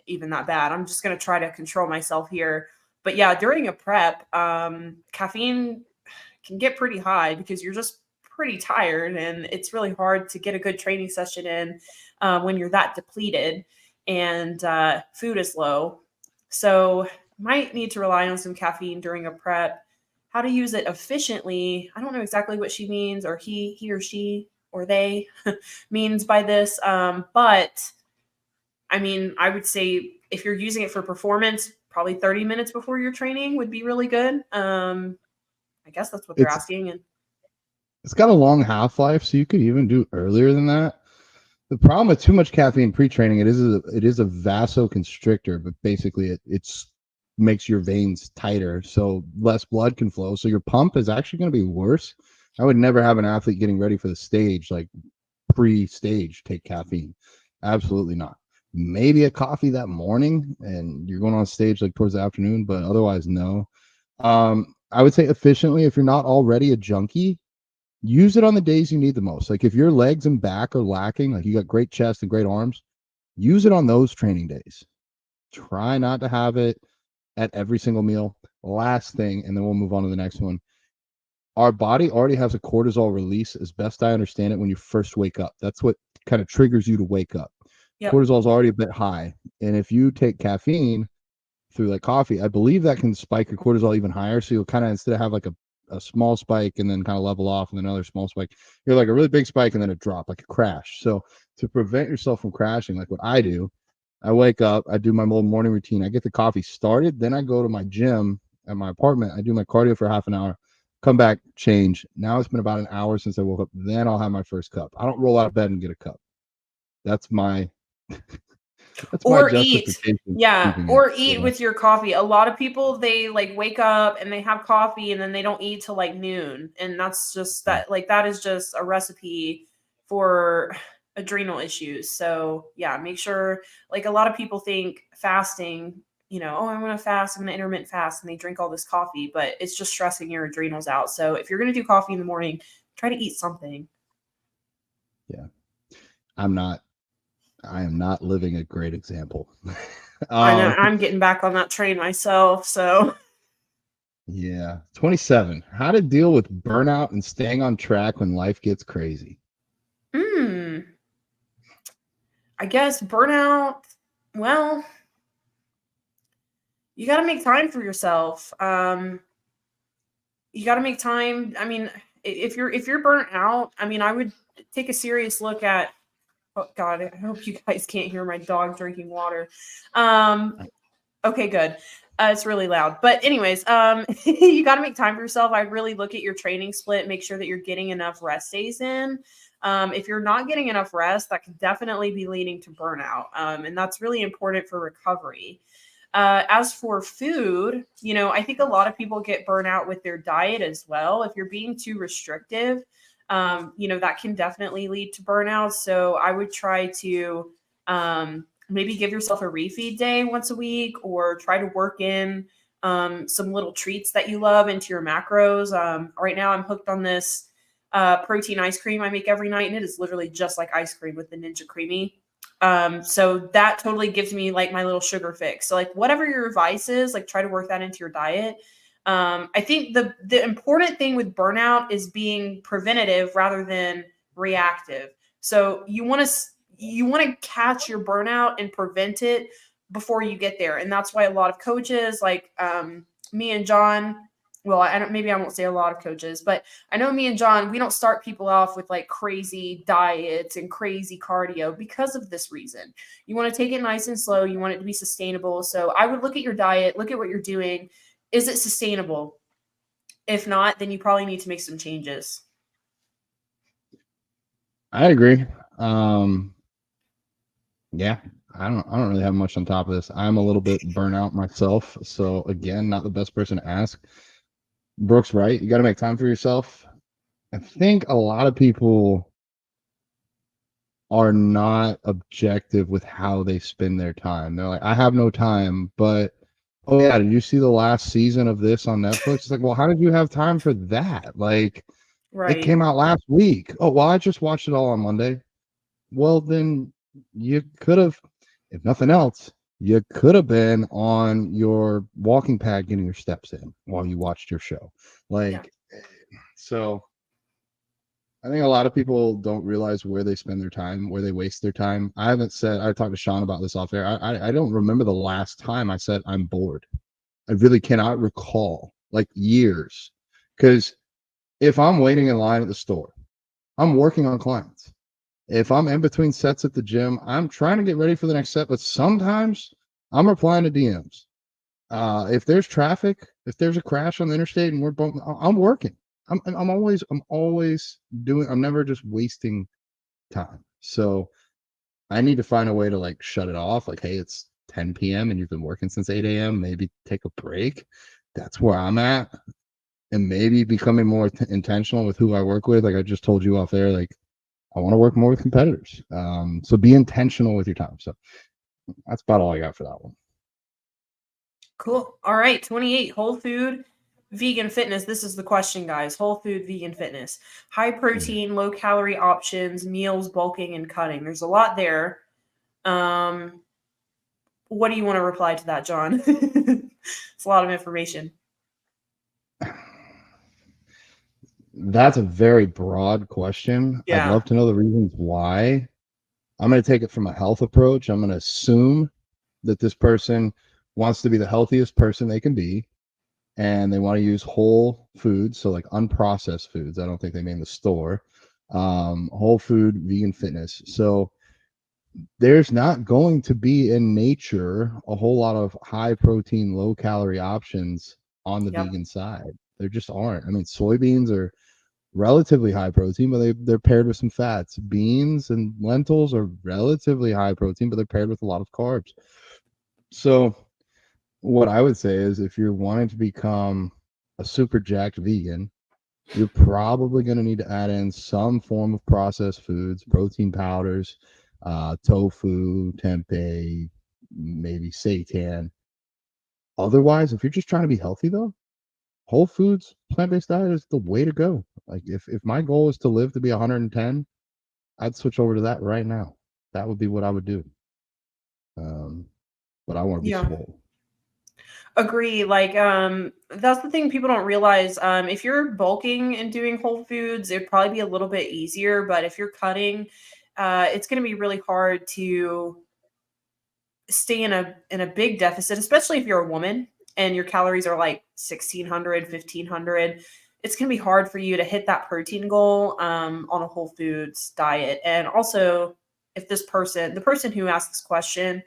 even that bad. I'm just going to try to control myself here. But yeah, during a prep, caffeine can get pretty high because you're just pretty tired and it's really hard to get a good training session in when you're that depleted and food is low. So might need to rely on some caffeine during a prep. How to use it efficiently, I don't know exactly what she means, or he or she or they means by this, but I mean, I would say if you're using it for performance, probably 30 minutes before your training would be really good. I guess that's what they're it's asking. And it's got a long half-life, so you could even do earlier than that. The problem with too much caffeine pre-training, it is a vasoconstrictor, but basically it's makes your veins tighter, so less blood can flow. So your pump is actually going to be worse. I would never have an athlete getting ready for the stage, like pre-stage, take caffeine. Absolutely not. Maybe a coffee that morning, and you're going on stage like towards the afternoon, but otherwise, no. I would say efficiently, if you're not already a junkie, use it on the days you need the most. Like if your legs and back are lacking, like you got great chest and great arms, use it on those training days. Try not to have it at every single meal. Last thing, and then we'll move on to the next one. Our body already has a cortisol release, as best I understand it, when you first wake up. That's what kind of triggers you to wake up. yep. Cortisol is already a bit high. And if you take caffeine through like coffee, I believe that can spike your cortisol even higher. So you'll kind of, instead of have like a small spike and then kind of level off and then another small spike, you're like a really big spike and then a drop, like a crash. So to prevent yourself from crashing, like what I do, I wake up, I do my little morning routine, I get the coffee started, then I go to my gym at my apartment, I do my cardio for half an hour, come back, change. Now it's been about an hour since I woke up. Then I'll have my first cup. I don't roll out of bed and get a cup. That's my that's my Or eat. justification. Yeah. Keeping it. Or eat with your coffee. A lot of people, they like wake up and they have coffee and then they don't eat till like noon. And that's just that is just a recipe for adrenal issues. So yeah, make sure, like a lot of people think fasting, oh, I'm going to fast, I'm going to intermittent fast, and they drink all this coffee, but it's just stressing your adrenals out. So if you're going to do coffee in the morning, try to eat something. Yeah. I am not living a great example. I know I'm getting back on that train myself. So yeah. 27. How to deal with burnout and staying on track when life gets crazy. I guess burnout, well, you got to make time for yourself. You got to make time. I mean, if you're burnt out, I mean, I would take a serious look at Oh God, I hope you guys can't hear my dog drinking water. Um, okay, good. It's really loud. But anyways, you got to make time for yourself. I'd really look at your training split, make sure that you're getting enough rest days in. If you're not getting enough rest, that could definitely be leading to burnout. And that's really important for recovery. As for food, I think a lot of people get burnout with their diet as well. If you're being too restrictive, that can definitely lead to burnout. So I would try to maybe give yourself a refeed day once a week, or try to work in some little treats that you love into your macros. Right now, I'm hooked on this protein ice cream I make every night, and it is literally just like ice cream with the Ninja Creamy. So that totally gives me like my little sugar fix. So like whatever your vice is, like try to work that into your diet. I think the important thing with burnout is being preventative rather than reactive. So you want to catch your burnout and prevent it before you get there. And that's why a lot of coaches like me and John, well, maybe I won't say a lot of coaches, but I know me and John, we don't start people off with like crazy diets and crazy cardio because of this reason. You want to take it nice and slow. You want it to be sustainable. So I would look at your diet, look at what you're doing. Is it sustainable? If not, then you probably need to make some changes. I agree. Yeah, I don't really have much on top of this. I'm a little bit burnt out myself, so again, not the best person to ask. Brooke's right. You got to make time for yourself. I think a lot of people are not objective with how they spend their time. They're like, I have no time, but oh yeah, did you see the last season of this on Netflix? It's like, well, how did you have time for that? Like, it Right. came out last week. Oh, well, I just watched it all on Monday. Well, then you could have, if nothing else, you could have been on your walking pad getting your steps in while you watched your show. Yeah. Like, so I think a lot of people don't realize where they spend their time, where they waste their time. I talked to Sean about this off air. I don't remember the last time I said I'm bored. I really cannot recall, like years. Because if I'm waiting in line at the store, I'm working on clients. If I'm in between sets at the gym, I'm trying to get ready for the next set, but sometimes I'm replying to DMs. If there's traffic, if there's a crash on the interstate and I'm working. I'm always doing. I'm never just wasting time. So I need to find a way to like shut it off. Like, hey, it's 10 p.m. and you've been working since 8 a.m. Maybe take a break. That's where I'm at, and maybe becoming more intentional with who I work with. Like I just told you off air, like I want to work more with competitors. So be intentional with your time. So that's about all I got for that one. Cool. All right. 28. Whole food, vegan fitness. This is the question, guys. Whole food, vegan fitness. High protein, low calorie options, meals, bulking, and cutting. There's a lot there. Um, what do you want to reply to that, John? It's a lot of information. That's a very broad question. I'd Yeah. love to know the reasons why. I'm going to take it from a health approach. I'm going to assume that this person wants to be the healthiest person they can be, and they want to use whole foods, so like unprocessed foods. I don't think they mean the store. Whole food, vegan fitness. So there's not going to be in nature a whole lot of high protein, low calorie options on the Yep. vegan side. There just aren't. I mean, soybeans are relatively high protein, but they're paired with some fats. Beans and lentils are relatively high protein, but they're paired with a lot of carbs. So what I would say is if you're wanting to become a super jacked vegan, you're probably going to need to add in some form of processed foods, protein powders, tofu, tempeh, maybe seitan. Otherwise, if you're just trying to be healthy, though, whole foods, plant-based diet is the way to go. Like if my goal is to live to be 110, I'd switch over to that right now. That would be what I would do. Um, but I want to be Yeah. swole. Agree. Like, that's the thing people don't realize. If you're bulking and doing whole foods, it'd probably be a little bit easier. But if you're cutting, it's going to be really hard to stay in a big deficit, especially if you're a woman and your calories are like 1600, 1500. It's going to be hard for you to hit that protein goal on a whole foods diet. And also, if the person who asked this question,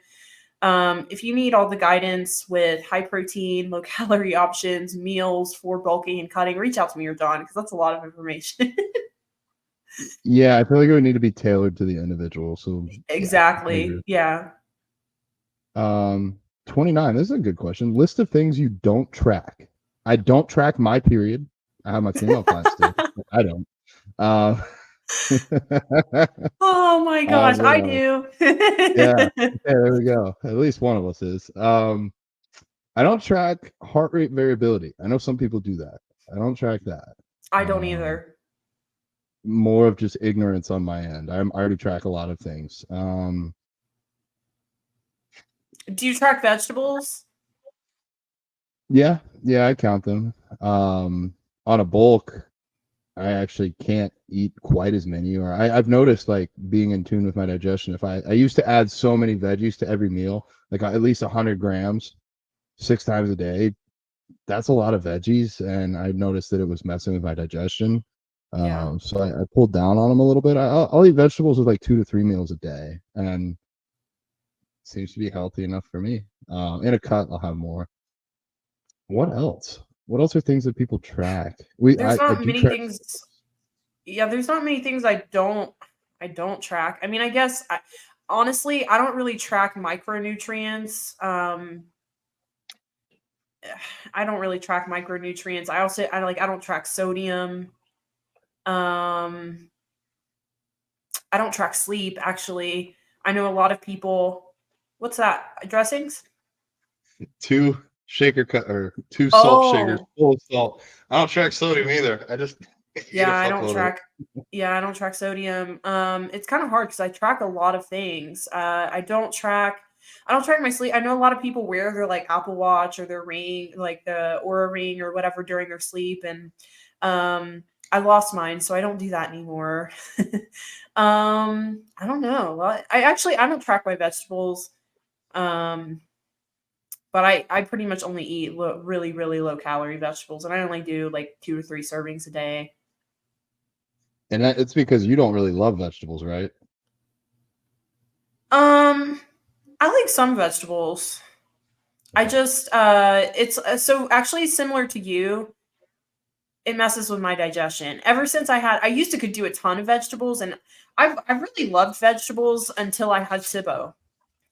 if you need all the guidance with high protein, low calorie options, meals for bulking and cutting, reach out to me or John, because that's a lot of information. Yeah, I feel like it would need to be tailored to the individual. So yeah, I agree. Exactly. Yeah. 29. This is a good question. List of things you don't track. I don't track my period. I have my female clients do. I don't. Uh, Oh my gosh, what I else? do. Yeah. Okay, there we go. At least one of us is. I don't track heart rate variability. I know some people do that. I don't track that. I don't either. More of just ignorance on my end. I already track a lot of things. Do you track vegetables? Yeah, I count them. On a bulk, I actually can't eat quite as many, or I've noticed like being in tune with my digestion. If I used to add so many veggies to every meal, like at least 100 grams 6 times a day. That's a lot of veggies, and I noticed that it was messing with my digestion. Yeah. So I pulled down on them a little bit. I'll eat vegetables with like 2 to 3 meals a day, and it seems to be healthy enough for me. In a cut, I'll have more. What else? What else are things that people track? There's I not do many track. things. Yeah, there's not many things I don't track. I mean, honestly, I don't really track micronutrients. I don't really track micronutrients. I don't track sodium. Um I don't track sleep actually. I know a lot of people. What's that? Dressings? 2 shaker cut or 2 salt shakers Oh, full of salt. I don't track sodium either. I just eat yeah, a fuckload of it. I don't track sodium. It's kind of hard because I track a lot of things. I don't track my sleep. I know a lot of people wear their like Apple Watch or their ring, like the Aura ring or whatever during their sleep, and I lost mine, so I don't do that anymore. I don't know. Well, I don't track my vegetables. Um, but I pretty much only eat really really low calorie vegetables, and I only do like 2 to 3 servings a day. And it's because you don't really love vegetables, right? Um, I like some vegetables. I Okay. just it's so actually similar to you. It messes with my digestion. Ever since I used to could do a ton of vegetables, and I've really loved vegetables until I had SIBO.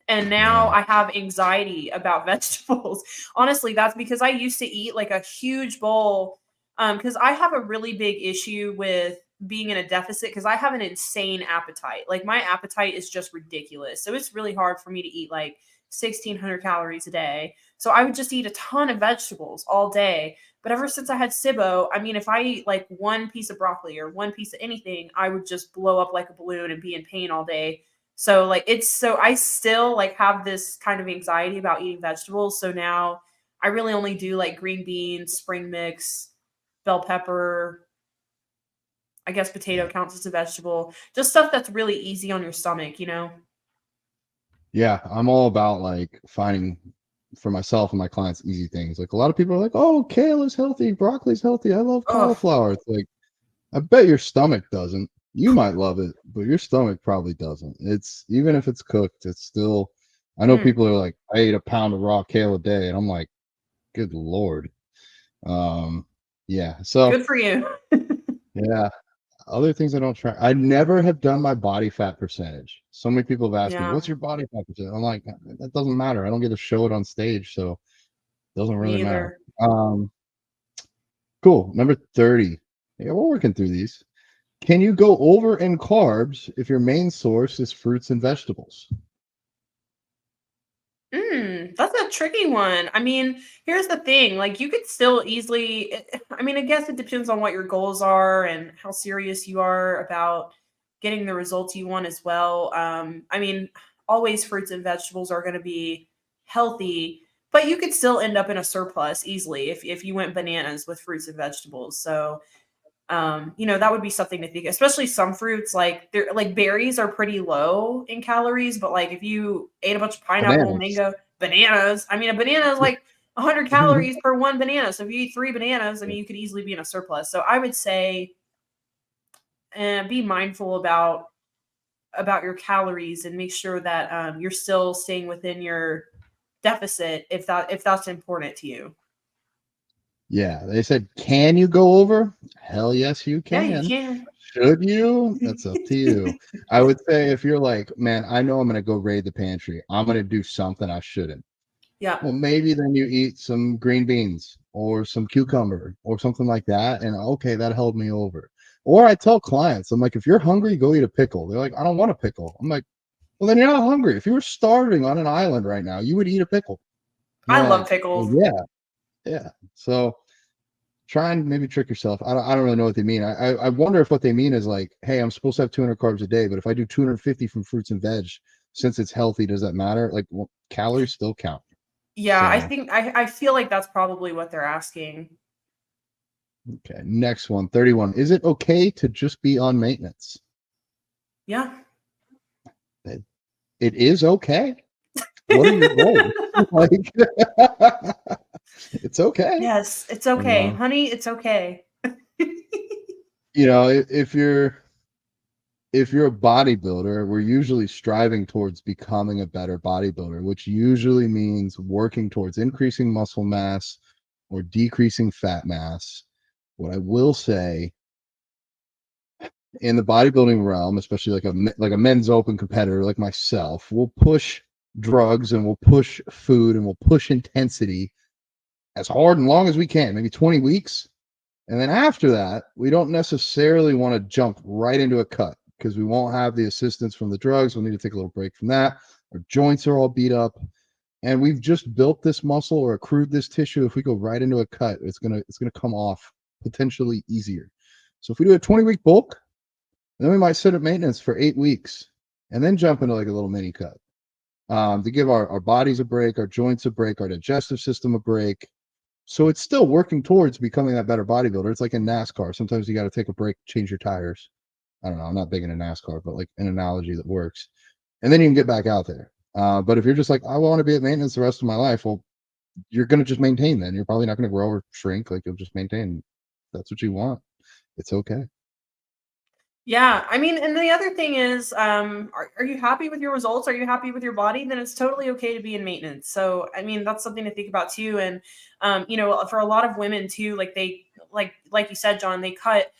And now Yeah. I have anxiety about vegetables. Honestly, that's because I used to eat like a huge bowl. Because I have a really big issue with being in a deficit because I have an insane appetite. Like my appetite is just ridiculous. So it's really hard for me to eat like 1,600 calories a day. So I would just eat a ton of vegetables all day. But ever since I had SIBO, I mean, if I eat like one piece of broccoli or one piece of anything, I would just blow up like a balloon and be in pain all day. So I still like have this kind of anxiety about eating vegetables. So now I really only do like green beans, spring mix, bell pepper. I guess potato Yeah. counts as a vegetable. Just stuff that's really easy on your stomach, you know? Yeah, I'm all about like finding for myself and my clients easy things. Like a lot of people are like, "Oh, kale is healthy, broccoli's healthy. I love Oh, cauliflower." It's like I bet your stomach doesn't. You might love it, but your stomach probably doesn't. It's even if it's cooked, it's still. I know mm, people are like, "I ate a pound of raw kale a day," and I'm like, "Good lord." Um, yeah. So good for you. yeah, other things I don't try. I never have done my body fat percentage. So many people have asked me, Yeah, "What's your body fat percentage?" I'm like, that doesn't matter. I don't get to show it on stage, so it doesn't really me matter. either. Cool. Number 30. Yeah, we're working through these. Can you go over in carbs if your main source is fruits and vegetables? That's a tricky one. I mean, here's the thing, like you could still easily I mean, I guess it depends on what your goals are and how serious you are about getting the results you want as well. I mean, always fruits and vegetables are going to be healthy, but you could still end up in a surplus easily if you went bananas with fruits and vegetables. So, that would be something to think, especially some fruits like berries are pretty low in calories, but like if you ate a bunch of pineapple, Bananas. mango, bananas, I mean a banana is like 100 calories per one banana. So if you eat 3 bananas, I mean you could easily be in a surplus. So I would say be mindful about about your calories and make sure that you're still staying within your deficit if that's important to you. Yeah, they said, can you go over? Hell yes, you Yeah, you can. can. Should you? That's up to you. I would say if you're like, man, I know I'm going to go raid the pantry, I'm going to do something I shouldn't. Yeah. Well, maybe then you eat some green beans or some cucumber or something like that. And okay, that held me over. Or I tell clients, I'm like, if you're hungry, go eat a pickle. They're like, I don't want a pickle. I'm like, well, then you're not hungry. If you were starving on an island right now, you would eat a pickle. And I they're love like, well, pickles. yeah. So try and maybe trick yourself. I don't really know what they mean. I wonder if what they mean is like, hey, I'm supposed to have 200 carbs a day, but if I do 250 from fruits and veg, since it's healthy, does that matter? Like, well, calories still count. Yeah, I So, think I feel like that's probably what they're asking. okay, next one, 31. Is it okay to just be on maintenance? Yeah. It is okay. What are your goals? Like, it's okay. Yes, it's okay. Uh, Honey, it's okay. if you're a bodybuilder, we're usually striving towards becoming a better bodybuilder, which usually means working towards increasing muscle mass or decreasing fat mass. What I will say in the bodybuilding realm, especially like a men's open competitor like myself, we'll push drugs and we'll push food and we'll push intensity as hard and long as we can, maybe 20 weeks. And then after that, we don't necessarily want to jump right into a cut because we won't have the assistance from the drugs. We'll need to take a little break from that. Our joints are all beat up and we've just built this muscle or accrued this tissue. If we go right into a cut, it's gonna come off potentially easier. So if we do a 20-week bulk, then we might sit at maintenance for 8 weeks and then jump into like a little mini cut to give our bodies a break, our joints a break, our digestive system a break. So it's still working towards becoming that better bodybuilder. It's like in NASCAR. Sometimes you got to take a break, change your tires. I don't know. I'm not big into NASCAR, but like an analogy that works. And then you can get back out there. But if you're just like, I want to be at maintenance the rest of my life, well, you're going to just maintain then. You're probably not going to grow or shrink. Like you'll just maintain. That's what you want. It's okay. Yeah, I mean, and the other thing is, are you happy with your results? Are you happy with your body? Then it's totally okay to be in maintenance. So, I mean, that's something to think about too. And, for a lot of women too, like like you said, John, they cut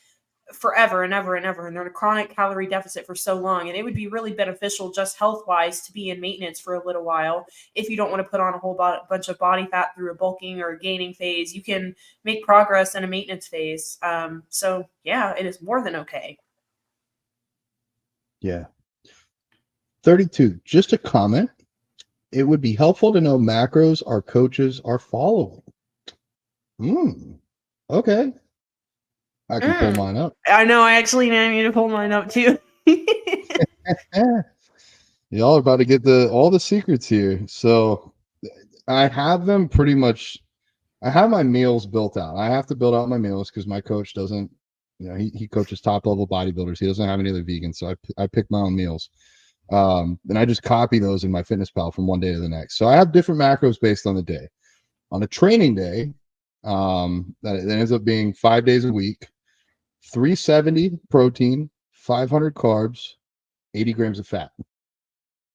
forever and ever and ever, and they're in a chronic calorie deficit for so long. And it would be really beneficial, just health wise, to be in maintenance for a little while. If you don't want to put on a whole bunch of body fat through a bulking or a gaining phase, you can make progress in a maintenance phase. So, yeah, it is more than okay. Yeah. 32. Just a comment. It would be helpful to know macros our coaches are following. Okay. I can pull mine up. I know. I actually need to pull mine up too. Y'all are about to get all the secrets here. So I have them pretty much. I have my meals built out. I have to build out my meals because my coach doesn't. He coaches top level bodybuilders. He doesn't have any other vegans, so I pick my own meals. And I just copy those in my FitnessPal from one day to the next. So I have different macros based on the day. On a training day, that ends up being 5 days a week, 370 protein, 500 carbs, 80 grams of fat.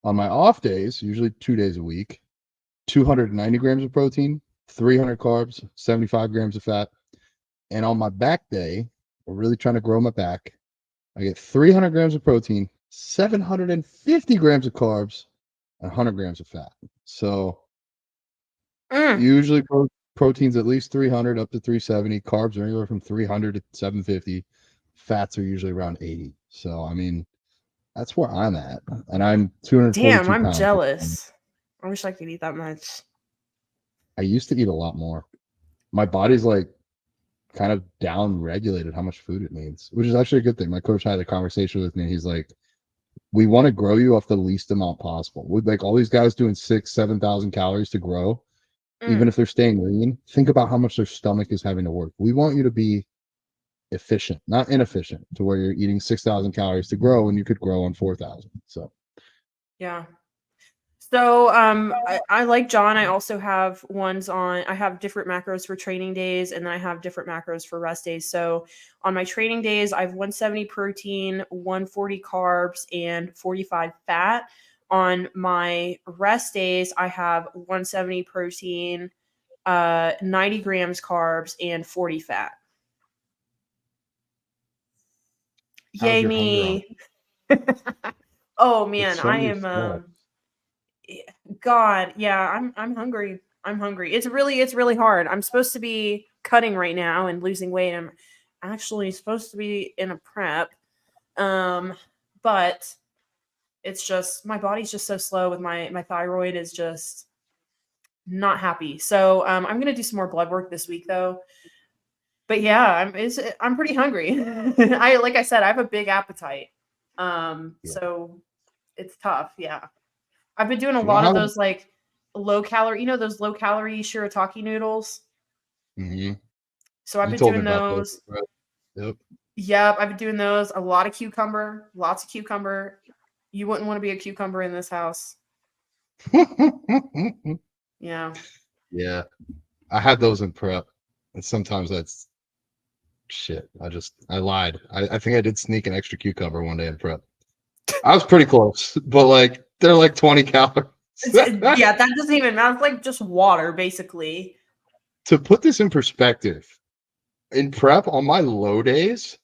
On my off days, usually 2 days a week, 290 grams of protein, 300 carbs, 75 grams of fat. And on my back day, we're really trying to grow my back. I get 300 grams of protein, 750 grams of carbs, and 100 grams of fat. So usually protein's at least 300 up to 370. Carbs are anywhere from 300 to 750. Fats are usually around 80. So, I mean, that's where I'm at. And I'm 242 Damn, I'm pounds. jealous. I wish I could eat that much. I used to eat a lot more. My body's like kind of down regulated how much food it needs, which is actually a good thing. My coach had a conversation with me. He's like, we want to grow you off the least amount possible. With like all these guys doing 7,000 calories to grow, even if they're staying lean, think about how much their stomach is having to work. We want you to be efficient, not inefficient, to where you're eating 6,000 calories to grow and you could grow on 4,000. So, Yeah. So I like John. I also have ones on, I have different macros for training days, and then I have different macros for rest days. So on my training days, I have 170 protein, 140 carbs, and 45 fat. On my rest days, I have 170 protein, 90 grams carbs, and 40 fat. How's Yay your hunger on? me. Oh With man, so I many am steps. God, yeah, I'm hungry. I'm hungry. It's really hard. I'm supposed to be cutting right now and losing weight. I'm actually supposed to be in a prep. Um, but it's just my body's just so slow with my thyroid is just not happy. So I'm gonna do some more blood work this week though. But yeah, I'm pretty hungry. I like I said, I have a big appetite. Yeah. So it's tough. Yeah. I've been doing a You know lot of how? those like low calorie, those low calorie shirataki noodles. Hmm. So I've You been told me doing about those. those. Right? Yep. Yep, I've been doing those. A lot of cucumber, lots of cucumber. You wouldn't want to be a cucumber in this house. Yeah. Yeah, I had those in prep, and sometimes that's shit. I lied. I think I did sneak an extra cucumber one day in prep. I was pretty close, but like they're like 20 calories. Yeah, that doesn't even matter. It's like just water, basically. To put this in perspective, in prep on my low days,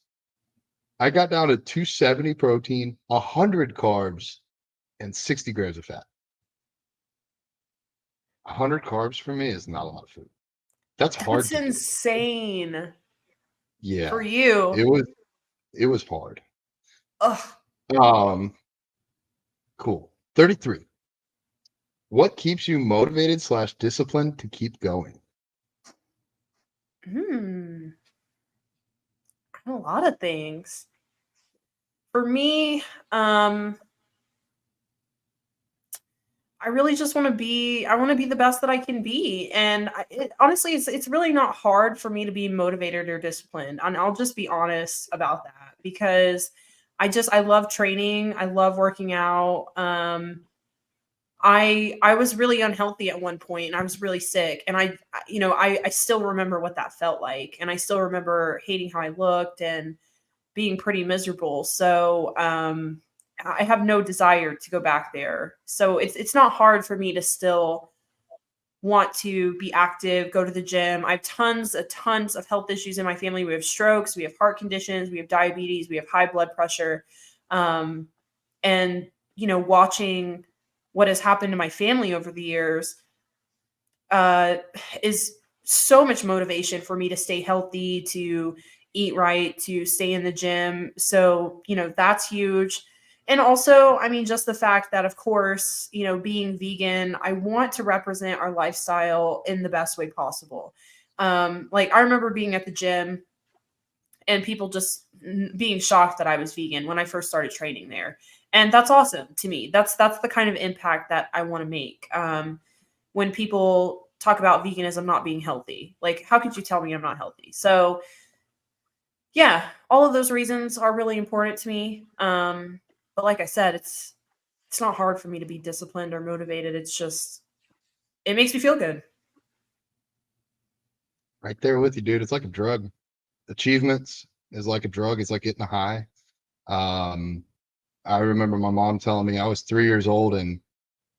I got down to 270 protein, 100 carbs, and 60 grams of fat. 100 carbs for me is not a lot of food. That's hard That's to do. insane Yeah, for you. it was it was hard. Ugh. Um, cool. 33. What keeps you motivated slash disciplined to keep going? Hmm. A lot of things. For me, I really just want to be I want to be the best that I can be. And honestly, it's really not hard for me to be motivated or disciplined. And I'll just be honest about that because I love training. I love working out. I was really unhealthy at one point and I was really sick and I still remember what that felt like and I still remember hating how I looked and being pretty miserable. So I have no desire to go back there. So it's not hard for me to still want to be active, go to the gym. I have tons of health issues in my family. We have strokes, we have heart conditions, we have diabetes, we have high blood pressure. Um, and watching what has happened to my family over the years uh, is so much motivation for me to stay healthy, to eat right, to stay in the gym. So, that's huge. And also, I mean, just the fact that, of course, being vegan, I want to represent our lifestyle in the best way possible. Like, I remember being at the gym and people just being shocked that I was vegan when I first started training there. And that's awesome to me. That's the kind of impact that I want to make. When people talk about veganism not being healthy, like how could you tell me I'm not healthy? So yeah, all of those reasons are really important to me. But like I said, it's not hard for me to be disciplined or motivated. It's just it makes me feel good. Right there with you, dude. It's like a drug. Achievements is like a drug. It's like getting a high. Um, I remember my mom telling me I was 3 years old and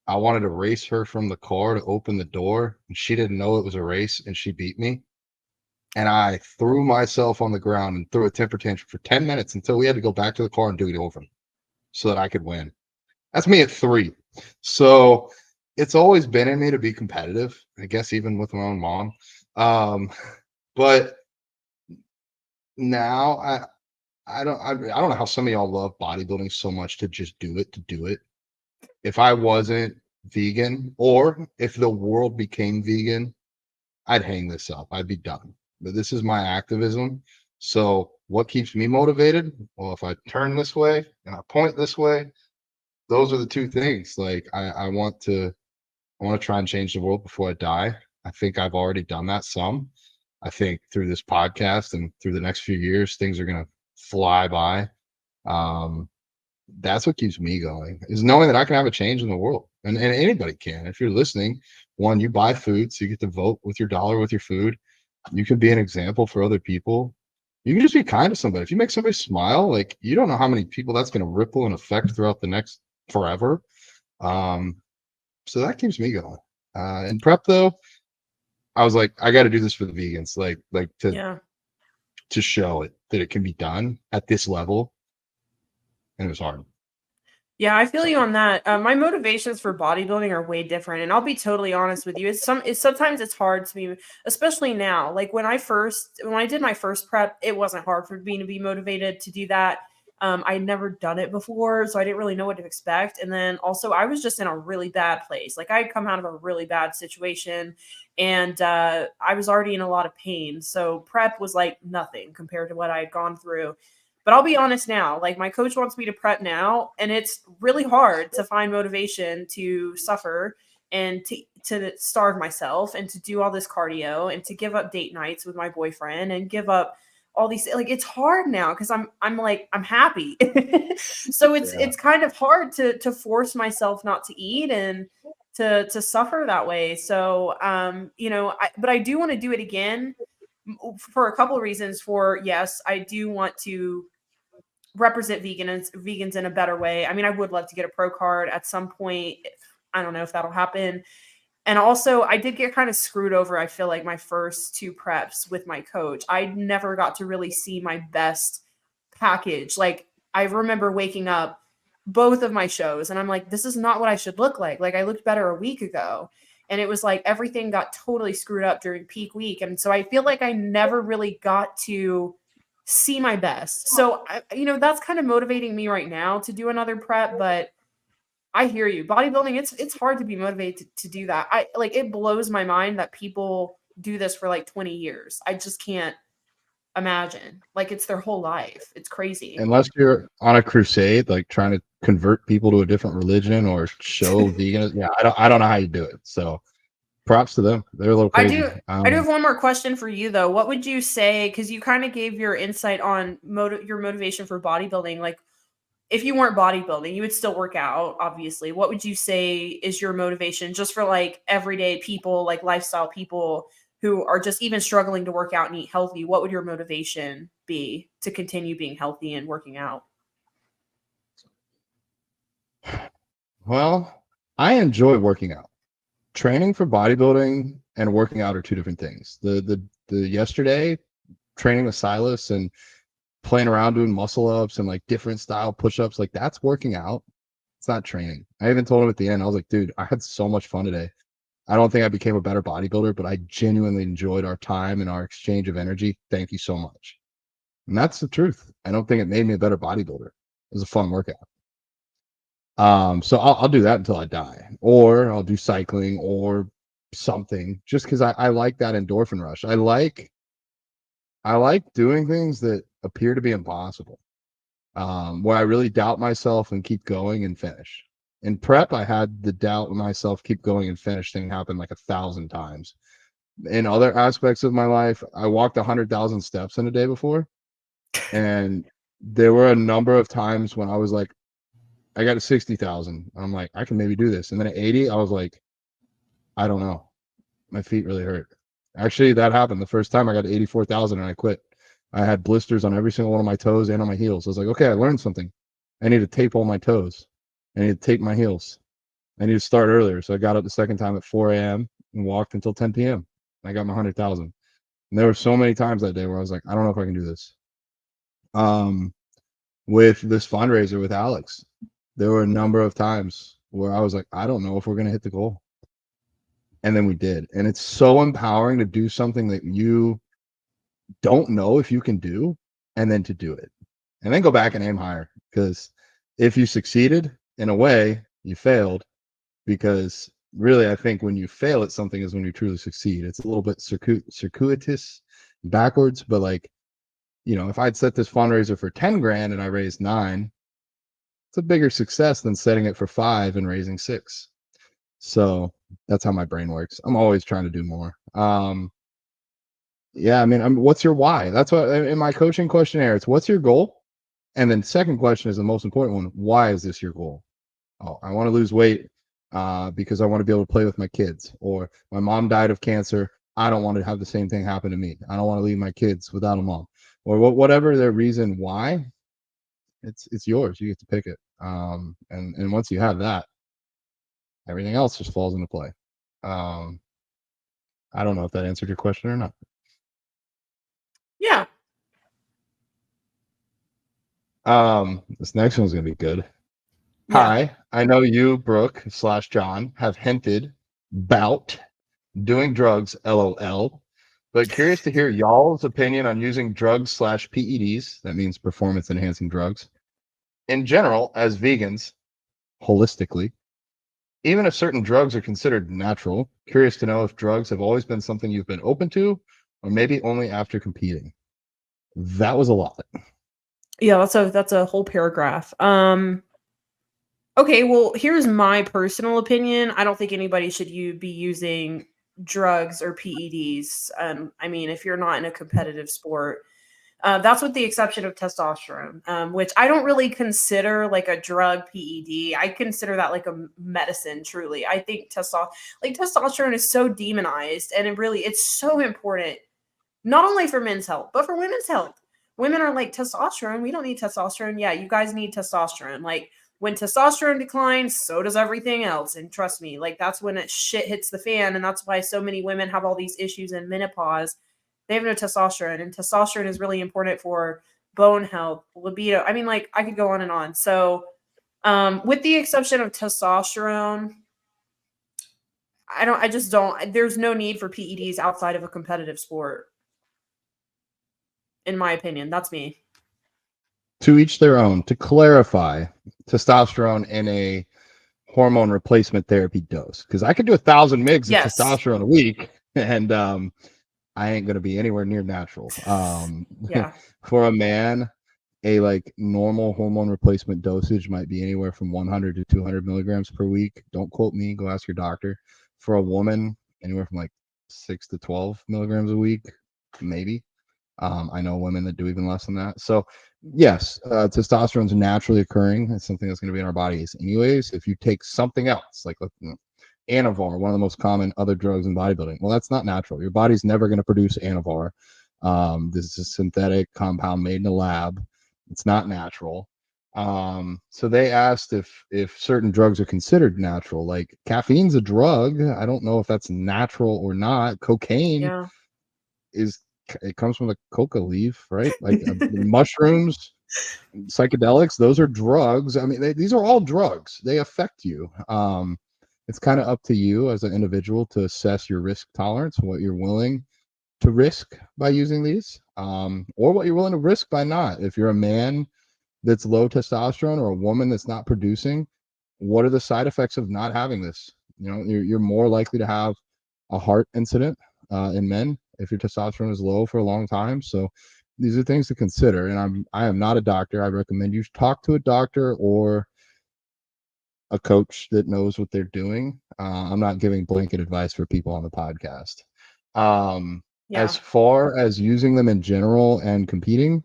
I wanted to race her from the car to open the door, and she didn't know it was a race, and she beat me. And I threw myself on the ground and threw a temper tantrum for 10 minutes until we had to go back to the car and do it over so that I could win. That's me at 3. So it's always been in me to be competitive, I guess, even with my own mom. But now I don't know how some of y'all love bodybuilding so much to just do it to do it. If I wasn't vegan or if the world became vegan, I'd hang this up. I'd be done. But this is my activism. So what keeps me motivated? Well, if I turn this way and I point this way, those are the two things. Like I want to try and change the world before I die. I think I've already done that some. I think through this podcast and through the next few years, things are gonna fly by. Um, that's what keeps me going is knowing that I can have a change in the world. and anybody can. If you're listening, one, you buy food, so you get to vote with your dollar with your food. You can be an example for other people. You can just be kind to somebody. If you make somebody smile, like, you don't know how many people that's going to ripple and affect throughout the next forever. So that keeps me going. In prep though, I was like, I got to do this for the vegans, like Yeah. to show it that it can be done at this level, and it was hard. Yeah, I feel So you on that. My motivations for bodybuilding are way different, and I'll be totally honest with you. It's sometimes it's hard to be, especially now. Like when I did my first prep, it wasn't hard for me to be motivated to do that. I had never done it before, so I didn't really know what to expect. And then also, I was just in a really bad place. Like I had come out of a really bad situation, and I was already in a lot of pain. So prep was like nothing compared to what I had gone through. But I'll be honest now, like my coach wants me to prep now, and it's really hard to find motivation to suffer and to starve myself and to do all this cardio and to give up date nights with my boyfriend and give up all these, like it's hard now because I'm like I'm happy. So yeah. it's kind of hard to force myself not to eat and to suffer that way. So but I do want to do it again for a couple of reasons. For yes, I do want to represent vegans in a better way. I mean, I would love to get a pro card at some point. I don't know if that'll happen. And also, I did get kind of screwed over. I feel like my first two preps with my coach, I never got to really see my best package. Like, I remember waking up both of my shows and I'm like, this is not what I should look like. Like, I looked better a week ago. And it was like everything got totally screwed up during peak week. And so I feel like I never really got to see my best. So, that's kind of motivating me right now to do another prep, but I hear you. Bodybuilding, it's hard to be motivated to do that. I like it blows my mind that people do this for like 20 years. I just can't imagine. Like it's their whole life. It's crazy. Unless you're on a crusade, like trying to convert people to a different religion or show veganism, yeah, I don't know how you do it. So props to them. They're a little I crazy. do I do have one more question for you though. What would you say, cuz you kind of gave your insight on your motivation for bodybuilding, like if you weren't bodybuilding, you would still work out, obviously. What would you say is your motivation just for like everyday people, like lifestyle people who are just even struggling to work out and eat healthy? What would your motivation be to continue being healthy and working out? Well, I enjoy working out. Training for bodybuilding and working out are two different things. The yesterday training with Silas and playing around doing muscle ups and like different style push-ups, like that's working out. It's not training. I even told him at the end, I was like, dude, I had so much fun today. I don't think I became a better bodybuilder, but I genuinely enjoyed our time and our exchange of energy. Thank you so much. And that's the truth. I don't think it made me a better bodybuilder. It was a fun workout. So I'll do that until I die, or I'll do cycling or something, just because I like that endorphin rush. I like doing things that appear to be impossible, where I really doubt myself and keep going and finish. In prep, I had the doubt myself, keep going and finish thing happen like 1,000 times. In other aspects of my life, I walked 100,000 steps in a day before, and there were a number of times when I was like, I got to 60,000. I'm like, I can maybe do this. And then at 80, I was like, I don't know. My feet really hurt. Actually, that happened the first time I got to 84,000 and I quit. I had blisters on every single one of my toes and on my heels. I was like, okay, I learned something. I need to tape all my toes. I need to tape my heels. I need to start earlier. So I got up the second time at 4 a.m. and walked until 10 p.m. I got my 100,000. And there were so many times that day where I was like, I don't know if I can do this. With this fundraiser with Alex, there were a number of times where I was like, I don't know if we're going to hit the goal. And then we did. And it's so empowering to do something that you don't know if you can do, and then to do it. And then go back and aim higher. Because if you succeeded, in a way, you failed. Because really, I think when you fail at something is when you truly succeed. It's a little bit circuitous, backwards, but like, if I'd set this fundraiser for 10 grand and I raised 9, it's a bigger success than setting it for 5 and raising 6. So that's how my brain works. I'm always trying to do more. Yeah, I mean, what's your why? That's what in my coaching questionnaire, it's what's your goal? And then second question is the most important one. Why is this your goal? Oh, I want to lose weight. because I want to be able to play with my kids, or my mom died of cancer. I don't want to have the same thing happen to me. I don't want to leave my kids without a mom, or whatever their reason why. It's yours. You get to pick it. And once you have that, everything else just falls into play. I don't know if that answered your question or not. Yeah. This next one's gonna be good. Yeah. Hi, I know you, Brooke / John, have hinted about doing drugs, LOL, but curious to hear y'all's opinion on using drugs / PEDs, that means performance enhancing drugs, in general as vegans, holistically. Even if certain drugs are considered natural, curious to know if drugs have always been something you've been open to, or maybe only after competing. That was a lot. Yeah, that's a whole paragraph. Okay, well, here's my personal opinion. I don't think anybody should be using drugs or PEDs. I mean, if you're not in a competitive sport, that's with the exception of testosterone, which I don't really consider like a drug PED. I consider that like a medicine. Truly, I think testosterone is so demonized, and it's so important, not only for men's health but for women's health. Women are like, testosterone, we don't need testosterone. Yeah, you guys need testosterone. Like, when testosterone declines, so does everything else. And trust me, like, that's when shit hits the fan. And that's why so many women have all these issues in menopause. They have no testosterone, and testosterone is really important for bone health, libido. I mean, like, I could go on and on. So, with the exception of testosterone, I just don't, there's no need for PEDs outside of a competitive sport, in my opinion. That's me. To each their own. To clarify, testosterone in a hormone replacement therapy dose, because I could do 1,000 mgs of Yes. testosterone a week, and I ain't going to be anywhere near natural. Yeah. For a man, a like normal hormone replacement dosage might be anywhere from 100 to 200 milligrams per week. Don't quote me, go ask your doctor. For a woman, anywhere from like 6 to 12 milligrams a week, maybe. I know women that do even less than that. So yes, testosterone is naturally occurring. It's something that's going to be in our bodies anyways. If you take something else, like Anavar, one of the most common other drugs in bodybuilding, well, that's not natural. Your body's never going to produce Anavar. This is a synthetic compound made in a lab. It's not natural. So they asked if certain drugs are considered natural. Like caffeine's a drug. I don't know if that's natural or not. Cocaine Yeah. it comes from the coca leaf, right? Like mushrooms, psychedelics, those are drugs. I mean, these are all drugs. They affect you. It's kind of up to you as an individual to assess your risk tolerance, what you're willing to risk by using these, or what you're willing to risk by not. If you're a man that's low testosterone or a woman that's not producing, what are the side effects of not having this? You know, you're more likely to have a heart incident in men if your testosterone is low for a long time. So these are things to consider. And I am not a doctor. I recommend you talk to a doctor or a coach that knows what they're doing. I'm not giving blanket advice for people on the podcast. As Yeah. far as using them in general and competing,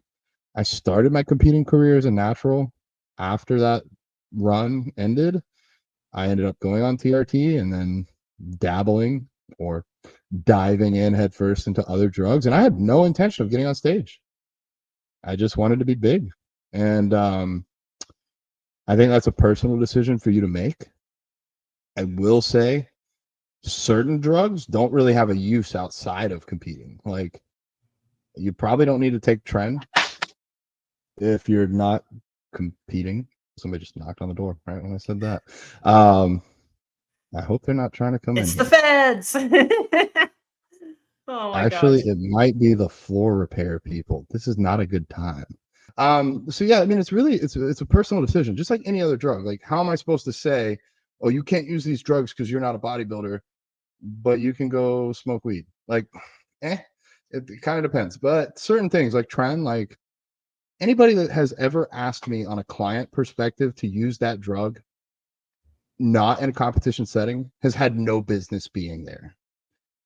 I started my competing career as a natural. After that run ended, I ended up going on TRT and then dabbling or diving in headfirst into other drugs. And I had no intention of getting on stage. I just wanted to be big. And I think that's a personal decision for you to make. I will say certain drugs don't really have a use outside of competing. Like, you probably don't need to take trend if you're not competing. Somebody just knocked on the door right when I said that. I hope they're not trying to come in It's the here. feds. Oh my Actually, gosh. it might be the floor repair people. This is not a good time. So yeah, I mean, it's a personal decision, just like any other drug. Like, how am I supposed to say, oh, you can't use these drugs because you're not a bodybuilder, but you can go smoke weed? Like, it kind of depends. But certain things like trend, like anybody that has ever asked me on a client perspective to use that drug, not in a competition setting, has had no business being there.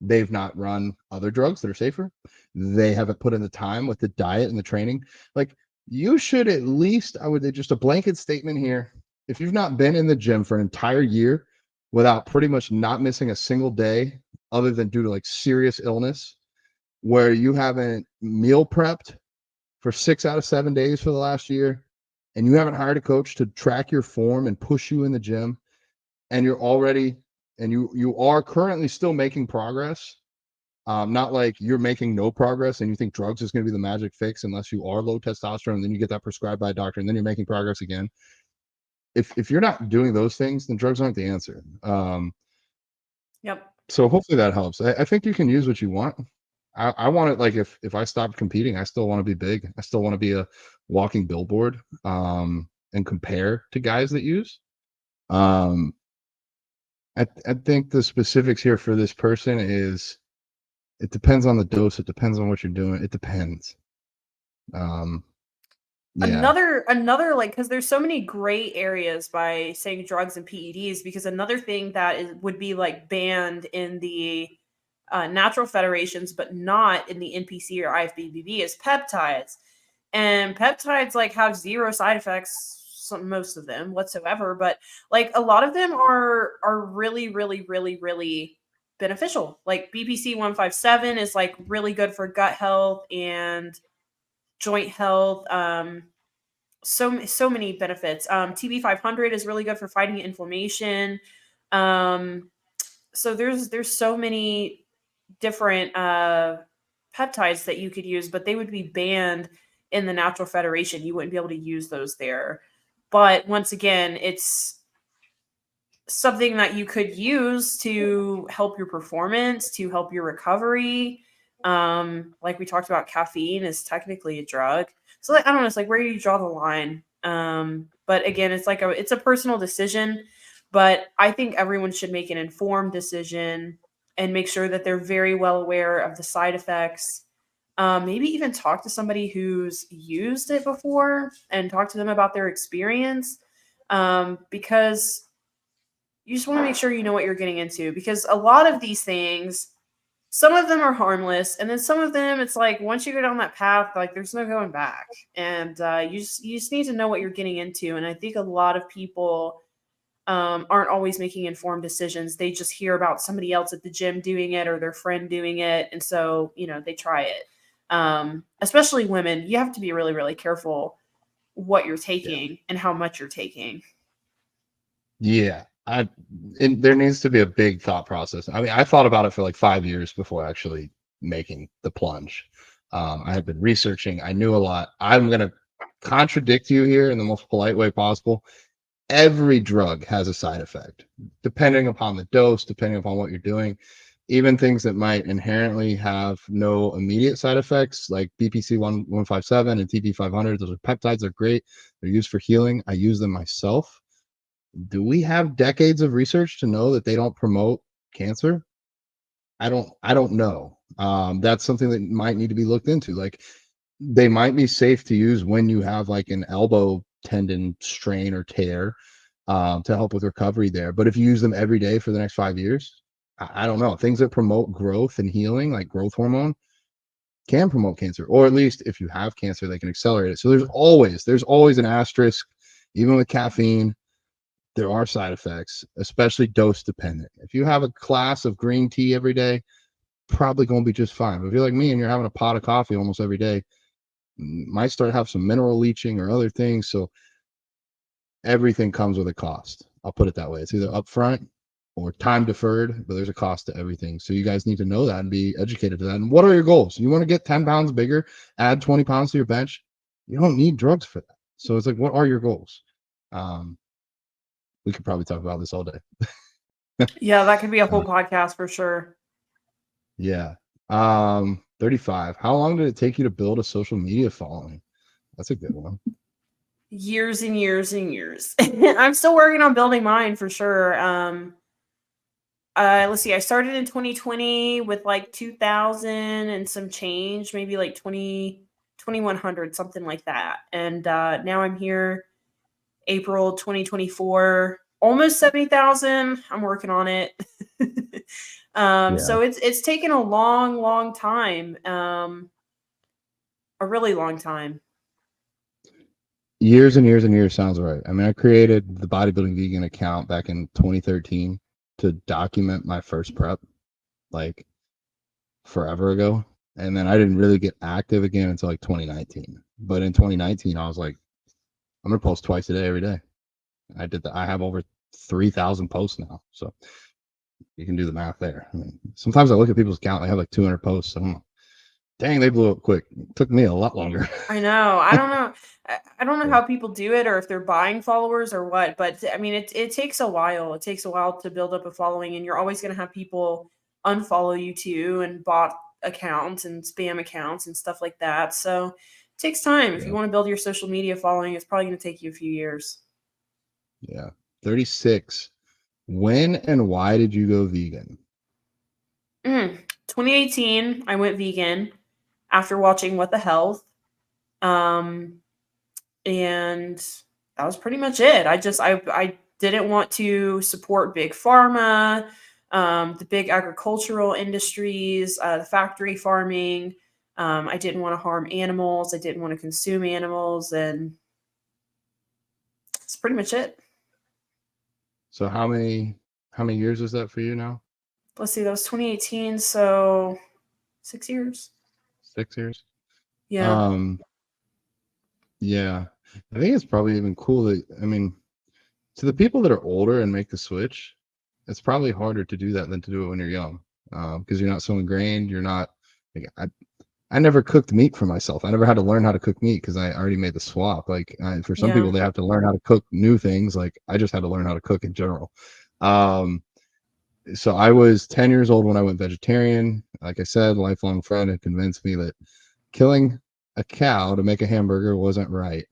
They've not run other drugs that are safer. They haven't put in the time with the diet and the training. Like, you should at least, I would just a blanket statement here. If you've not been in the gym for an entire year, without pretty much not missing a single day other than due to like serious illness, where you haven't meal prepped for 6 out of 7 days for the last year, and you haven't hired a coach to track your form and push you in the gym, and you are currently still making progress, not like you're making no progress and you think drugs is going to be the magic fix unless you are low testosterone, and then you get that prescribed by a doctor, and then you're making progress again. If you're not doing those things, then drugs aren't the answer. Yep. So hopefully that helps. I think you can use what you want. I want it, like, if I stopped competing, I still want to be big. I still want to be a walking billboard, and compare to guys that use. Um, I think the specifics here for this person is, it depends on the dose. It depends on what you're doing. It depends. Yeah. Another like, because there's so many gray areas by saying drugs and PEDs, because another thing that would be like banned in the natural federations but not in the NPC or IFBB is peptides. And peptides like have zero side effects, most of them whatsoever, but like a lot of them are really really really really beneficial. Like BPC 157 is like really good for gut health and joint health. So many benefits. TB 500 is really good for fighting inflammation. So there's so many different peptides that you could use, but they would be banned in the Natural Federation. You wouldn't be able to use those there. But once again, it's something that you could use to help your performance, to help your recovery. Like we talked about, caffeine is technically a drug. So like, I don't know, it's like, where do you draw the line? But again, it's like it's a personal decision, but I think everyone should make an informed decision and make sure that they're very well aware of the side effects. Maybe even talk to somebody who's used it before and talk to them about their experience. Because you just want to make sure you know what you're getting into, because a lot of these things, some of them are harmless, and then some of them, it's like once you go down that path, like there's no going back, and you just need to know what you're getting into. And I think a lot of people aren't always making informed decisions. They just hear about somebody else at the gym doing it or their friend doing it, and so they try it. Especially women, you have to be really really careful what you're taking and how much you're taking. Yeah. There needs to be a big thought process. I mean, I thought about it for like 5 years before actually making the plunge. I had been researching. I knew a lot. I'm going to contradict you here in the most polite way possible. Every drug has a side effect, depending upon the dose, depending upon what you're doing. Even things that might inherently have no immediate side effects, like BPC 157 and TB 500. Those are peptides. They're great. They're used for healing. I use them myself. Do we have decades of research to know that they don't promote cancer? I don't know. That's something that might need to be looked into. Like, they might be safe to use when you have like an elbow tendon strain or tear, to help with recovery there. But if you use them every day for the next 5 years, I don't know. Things that promote growth and healing, like growth hormone, can promote cancer, or at least if you have cancer, they can accelerate it. So there's always an asterisk, even with caffeine. There are side effects, especially dose dependent. If you have a glass of green tea every day, probably going to be just fine. But if you're like me and you're having a pot of coffee almost every day, might start to have some mineral leaching or other things. So everything comes with a cost. I'll put it that way. It's either upfront or time deferred, but there's a cost to everything. So you guys need to know that and be educated to that. And what are your goals? You want to get 10 pounds bigger, add 20 pounds to your bench? You don't need drugs for that. So it's like, what are your goals? We could probably talk about this all day. Yeah, that could be a whole podcast for sure. Yeah. 35. How long did it take you to build a social media following? That's a good one. Years and years and years. I'm still working on building mine for sure. Let's see, I started in 2020 with like 2000 and some change, maybe like 2100, something like that. And now I'm here April 2024, almost 70,000. I'm working on it. So it's taken a long time. A really long time. Years and years and years sounds right. I mean, I created the Bodybuilding Vegan account back in 2013. to document my first prep like forever ago. And then I didn't really get active again until like 2019. But in 2019, I was like, I'm gonna post twice a day every day. I did that. I have over 3,000 posts now. So you can do the math there. I mean, sometimes I look at people's account, they have like 200 posts. I'm like, dang, they blew up quick. It took me a lot longer. I know. I don't know. I don't know Yeah. how people do it or if they're buying followers or what, but I mean, it takes a while. It takes a while to build up a following, and you're always going to have people unfollow you too and bot accounts and spam accounts and stuff like that. So it takes time. If you Yeah. want to build your social media following, it's probably going to take you a few years. Yeah. 36. When and why did you go vegan? 2018, I went vegan after watching What the Health. Um, and that was pretty much it. I didn't want to support big pharma, the big agricultural industries, the factory farming. I didn't want to harm animals. I didn't want to consume animals, and that's pretty much it. So how many years is that for you now? Let's see, that was 2018, so 6 years. 6 years? Yeah, Um, yeah. I think it's probably even cool that, I mean, to the people that are older and make the switch, it's probably harder to do that than to do it when you're young. Because you're not so ingrained. You're not like I never cooked meat for myself. I never had to learn how to cook meat because I already made the swap. Like for some yeah. people, they have to learn how to cook new things. Like I just had to learn how to cook in general. Um, so I was 10 years old when I went vegetarian. Like I said, a lifelong friend had convinced me that killing a cow to make a hamburger wasn't right.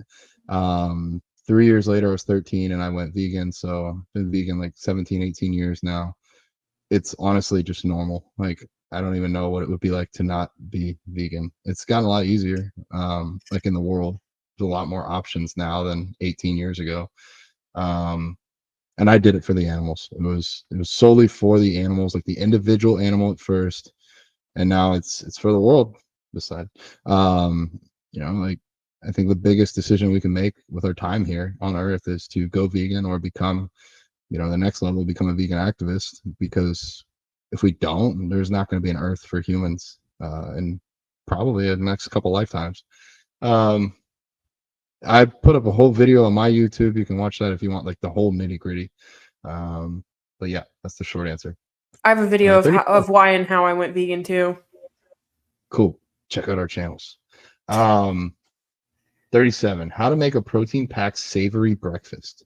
3 years later, I was 13 and I went vegan. So I've been vegan like 17, 18 years now. It's honestly just normal. Like I don't even know what it would be like to not be vegan. It's gotten a lot easier. Like in the world, there's a lot more options now than 18 years ago. Um, and I did it for the animals. It was solely for the animals, like the individual animal at first, and now it's for the world. Beside, um, like I think the biggest decision we can make with our time here on Earth is to go vegan or become, the next level, become a vegan activist. Because if we don't, there's not going to be an Earth for humans, in probably the next couple lifetimes. Um, I put up a whole video on my YouTube. You can watch that if you want like the whole nitty gritty. But yeah, that's the short answer. I have a video of 34. of why and how I went vegan too. Cool. Check out our channels. Um, 37. How to make a protein packed savory breakfast.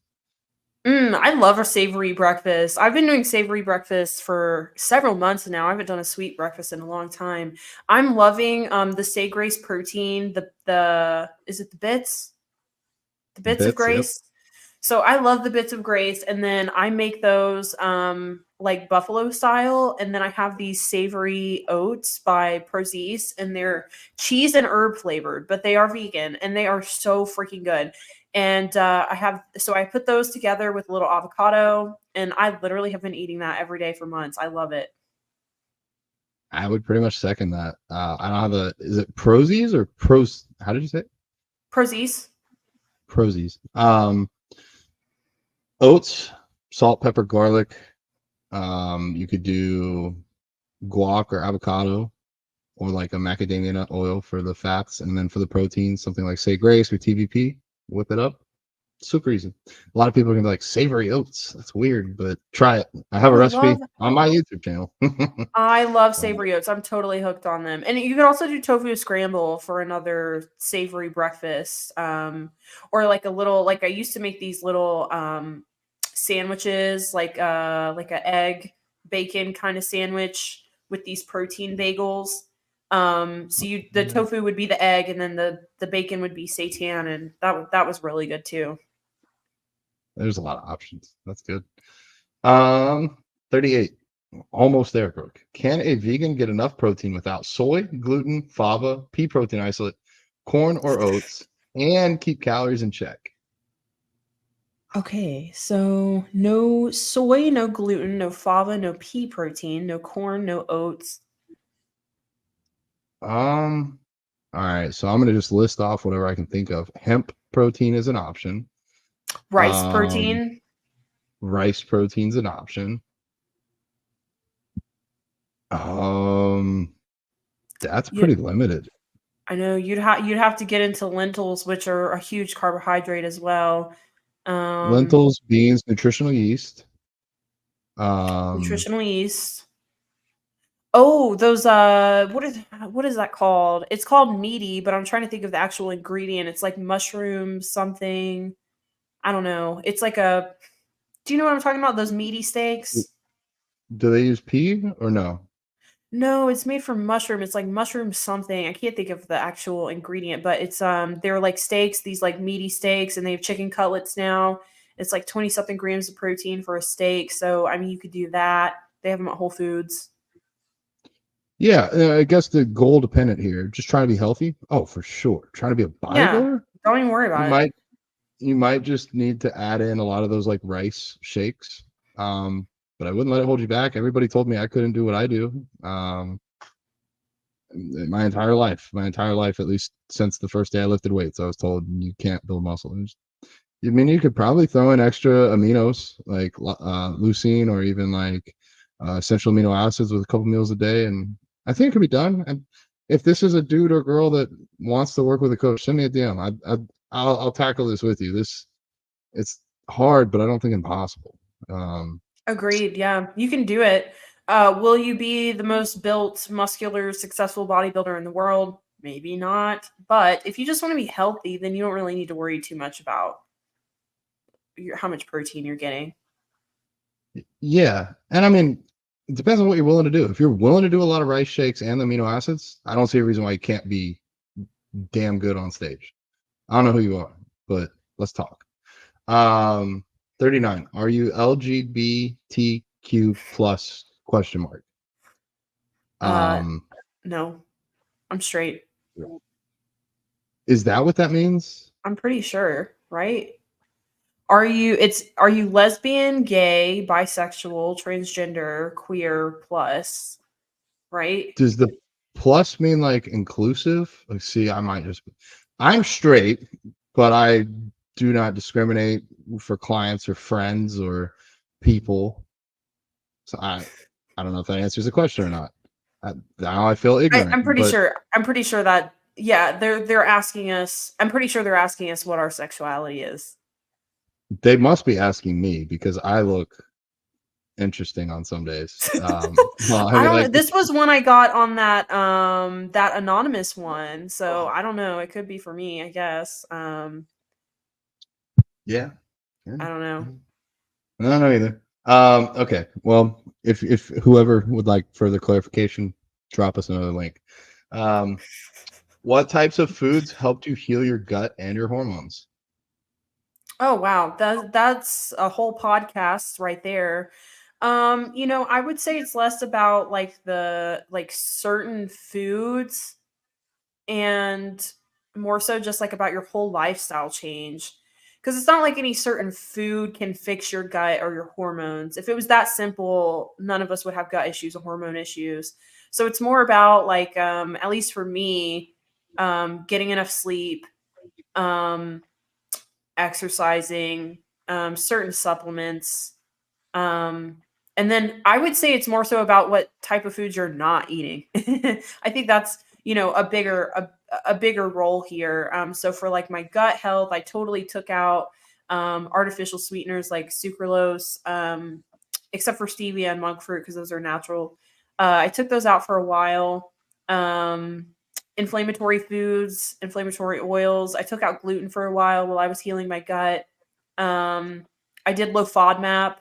I love a savory breakfast. I've been doing savory breakfast for several months now. I haven't done a sweet breakfast in a long time. I'm loving the Say Grace protein, the is it the bits? The bits of Bits. Yep. grace. So I love the bits of grace, and then I make those like buffalo style, and then I have these savory oats by Prozees, and they're cheese and herb flavored, but they are vegan, and they are so freaking good. And I put those together with a little avocado, and I literally have been eating that every day for months. I love it. I would pretty much second that. I don't have is it Prozis or Pros? How did you say it? Prozees. Prozis. Oats, salt, pepper, garlic. You could do guac or avocado, or like a macadamia nut oil for the fats, and then for the proteins, something like Say Grace or TVP. Whip it up. Super easy. A lot of people are gonna be like, savory oats. That's weird, but try it. I have a I recipe love on my YouTube channel. I love savory oats. I'm totally hooked on them. And you can also do tofu scramble for another savory breakfast. Or like a little like I used to make these little sandwiches like a egg bacon kind of sandwich with these protein bagels. So the tofu would be the egg and then the bacon would be seitan, and that was really good too. There's a lot of options. That's good. 38. Almost there, Brooke. Can a vegan get enough protein without soy, gluten, fava, pea protein isolate, corn, or oats, and keep calories in check? Okay, so no soy, no gluten, no fava, no pea protein, no corn, no oats. Um, all right. So I'm gonna just list off whatever I can think of. Hemp protein is an option. Rice Um, protein. rice protein's an option. That's You, pretty limited. I know you'd have to get into lentils, which are a huge carbohydrate as well. Um, Lentils, beans, nutritional yeast. Um, Nutritional yeast. Oh, those what is that called? It's called meaty, but I'm trying to think of the actual ingredient. It's like mushroom something. I don't know. It's like a Do you know what I'm talking about? Those meaty steaks? do they use pea or no? No, it's made from mushroom. It's like mushroom something. I can't think of the actual ingredient, but it's they're like steaks, these like meaty steaks, and they have chicken cutlets now. It's like 20 something grams of protein for a steak. So I mean you could do that. They have them at Whole Foods. Yeah, I guess the goal dependent here. Just trying to be healthy. Oh, for sure. Trying to be a Yeah. bodybuilder. Don't even worry You about it. might you might just need to add in a lot of those like rice shakes. But I wouldn't let it hold you back. Everybody told me I couldn't do what I do. My entire life, at least since the first day I lifted weights, I was told you can't build muscle. I mean, you could probably throw in extra aminos like leucine or even like essential amino acids with a couple meals a day, and I think it could be done. And if this is a dude or girl that wants to work with a coach, send me a DM. I'll tackle this with you. It's hard, but I don't think impossible. Um, Agreed. Yeah, you can do it. Will you be the most built, muscular, successful bodybuilder in the world? Maybe not. But if you just want to be healthy, then you don't really need to worry too much about how much protein you're getting. yeah, and I mean, it depends on what you're willing to do. If you're willing to do a lot of rice shakes and the amino acids, I don't see a reason why you can't be damn good on stage. I don't know who you are, but let's talk. 39. Are you LGBTQ plus question mark? Uh, Um, no, I'm straight. is that what that means? I'm pretty sure, right? Are you lesbian, gay, bisexual, transgender, queer plus, right? Does the plus mean like inclusive? Like, see, I'm straight, but I do not discriminate for clients or friends or people. So I don't know if that answers the question or not. Now I feel I, ignorant, I'm pretty but sure. I'm pretty sure that yeah, they're asking us. I'm pretty sure they're asking us what our sexuality is. they must be asking me because I look interesting on some days. Well, I I mean, don't know. like, This was one I got on that anonymous one. So I don't know. It could be for me, I guess. yeah, yeah, I don't know. yeah. I don't know either. Okay. Well, if whoever would like further clarification, drop us another link. Um, what types of foods helped you heal your gut and your hormones? Oh wow, that's a whole podcast right there. I would say it's less about like the like certain foods and more so just like about your whole lifestyle change. Because it's not like any certain food can fix your gut or your hormones. If it was that simple, none of us would have gut issues or hormone issues. So it's more about like, at least for me, getting enough sleep, um, exercising, certain supplements, um, and then I would say it's more so about what type of foods you're not eating. I think that's, a bigger role here. So for like my gut health, I totally took out artificial sweeteners like sucralose, except for stevia and monk fruit because those are natural. I took those out for a while. Um, Inflammatory foods, inflammatory oils. I took out gluten for a while I was healing my gut. I did low FODMAP.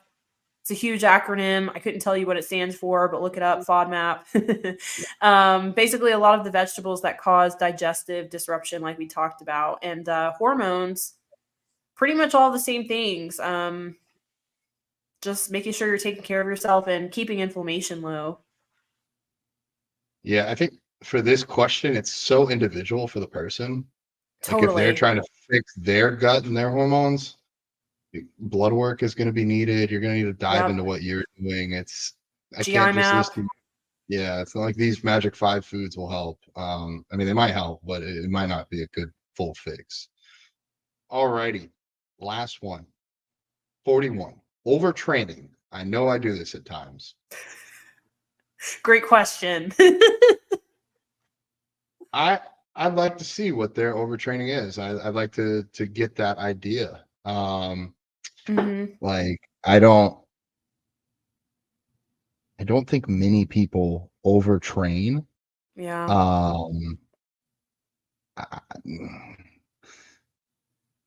It's a huge acronym. I couldn't tell you what it stands for, but look it up, FODMAP. Basically, a lot of the vegetables that cause digestive disruption, like we talked about, and hormones, pretty much all the same things. Just making sure you're taking care of yourself and keeping inflammation low. Yeah, I think for this question, it's so individual for the person. Like if they're Totally. trying to fix their gut and their hormones, blood work is going to be needed. You're going to need to dive into Yep. what you're doing. I can't GI just map. list you. Yeah, it's not like these magic 5 foods will help. I mean, they might help, but it might not be a good full fix. Alrighty, last one. 41. Overtraining. I know I do this at times. Great question. I I'd like to see what their overtraining is. I'd like to get that idea. Hmm. Like I don't think many people overtrain. Yeah. Um, I,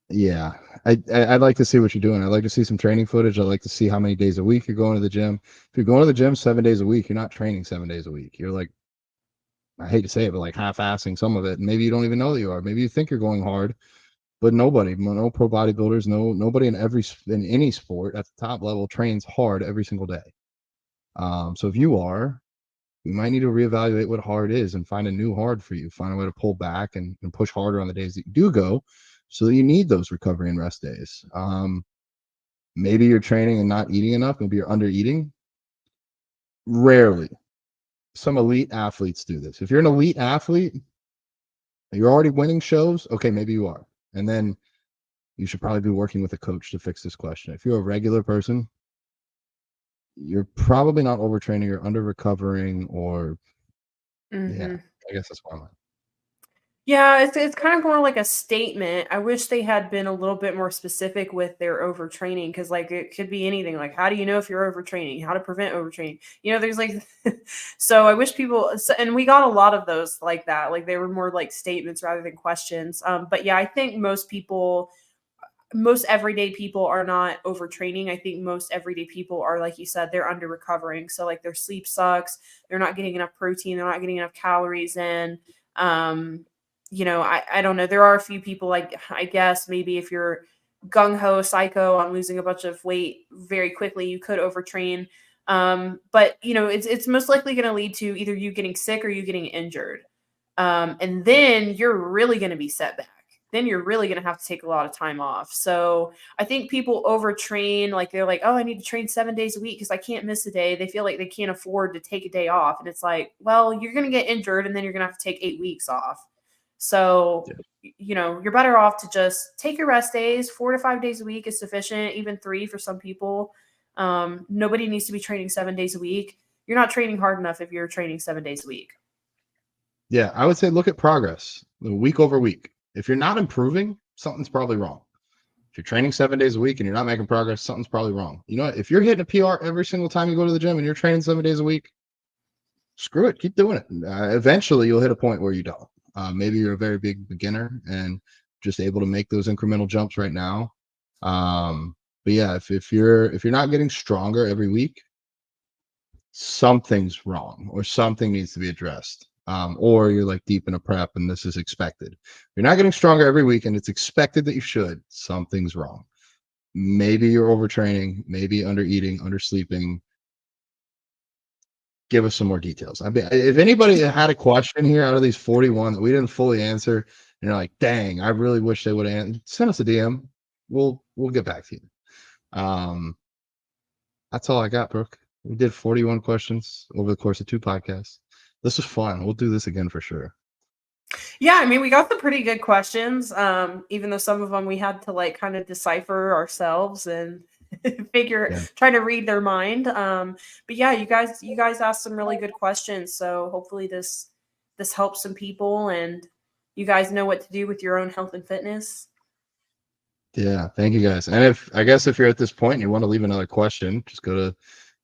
yeah, I'd like to see what you're doing. I'd like to see some training footage. I'd like to see how many days a week you're going to the gym. If you're going to the gym 7 days a week, you're not training 7 days a week. You're like, I hate to say it, but like half-assing some of it. And maybe you don't even know that you are. Maybe you think you're going hard, but no pro bodybuilders, nobody in any sport at the top level trains hard every single day. So if you are, you might need to reevaluate what hard is and find a new hard for you. Find a way to pull back and push harder on the days that you do go, so that you need those recovery and rest days. Maybe you're training and not eating enough. Maybe you're under eating. Rarely. Some elite athletes do this. If you're an elite athlete, you're already winning shows. Okay, maybe you are. And then you should probably be working with a coach to fix this question. If you're a regular person, you're probably not overtraining or under recovering, or yeah, Hmm. I guess that's why I'm at. Yeah, it's kind of more like a statement. I wish they had been a little bit more specific with their overtraining, because like it could be anything. Like, how do you know if you're overtraining? How to prevent overtraining? There's like, so I wish people, and we got a lot of those like that. Like they were more like statements rather than questions. But yeah, I think most everyday people are not overtraining. I think most everyday people are, like you said, they're under recovering. So like their sleep sucks. They're not getting enough protein. They're not getting enough calories in. Um, I don't know. There are a few people, like, I guess maybe if you're gung ho psycho on losing a bunch of weight very quickly, you could overtrain. But it's most likely going to lead to either you getting sick or you getting injured. And then you're really going to be set back. Then you're really going to have to take a lot of time off. So I think people overtrain. Like they're like, oh, I need to train 7 days a week because I can't miss a day. They feel like they can't afford to take a day off. And it's like, well, you're going to get injured and then you're going to have to take 8 weeks off. So, Yeah. you're better off to just take your rest days. 4 to 5 days a week is sufficient, even 3 for some people. Nobody needs to be training 7 days a week. You're not training hard enough if you're training 7 days a week. Yeah, I would say look at progress week over week. If you're not improving, something's probably wrong. If you're training 7 days a week and you're not making progress, something's probably wrong. You know what? If you're hitting a PR every single time you go to the gym and you're training 7 days a week, screw it, keep doing it. Eventually, you'll hit a point where you don't. Maybe you're a very big beginner and just able to make those incremental jumps right now. But yeah, if you're not getting stronger every week, something's wrong or something needs to be addressed. Or you're like deep in a prep and this is expected. If you're not getting stronger every week and it's expected that you should, something's wrong. Maybe you're overtraining, maybe under eating, under sleeping. Give us some more details. I mean, if anybody had a question here out of these 41 that we didn't fully answer, and you're like, dang, I really wish they would answer, send us a DM. We'll get back to you. That's all I got, Brooke. We did 41 questions over the course of 2 podcasts. This was fun. We'll do this again for sure. Yeah, I mean, we got the pretty good questions, even though some of them we had to like kind of decipher ourselves and Yeah. try to read their mind. But yeah, you guys asked some really good questions, so hopefully this helps some people and you guys know what to do with your own health and fitness. Yeah. Thank you guys. And if you're at this point and you want to leave another question, just go to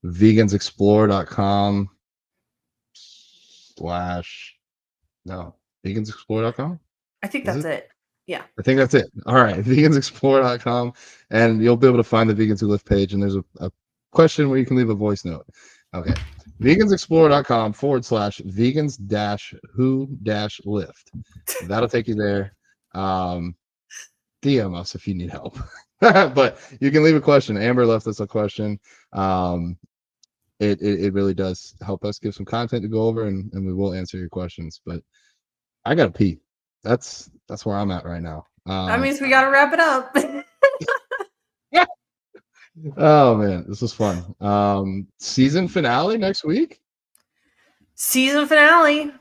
vegansexplore.com slash no vegansexplore.com. I think Is that's it? it. Yeah. I think that's it. All right. Vegansexplore.com. And you'll be able to find the Vegans Who Lift page. And there's a question where you can leave a voice note. Okay. Vegansexplore.com/vegans who lift. That'll take you there. DM us if you need help. But you can leave a question. Amber left us a question. It really does help us give some content to go over, and we will answer your questions. But I gotta pee. That's where I'm at right now. That means we got to wrap it up. Oh man, this was fun. Season finale next week. Season finale.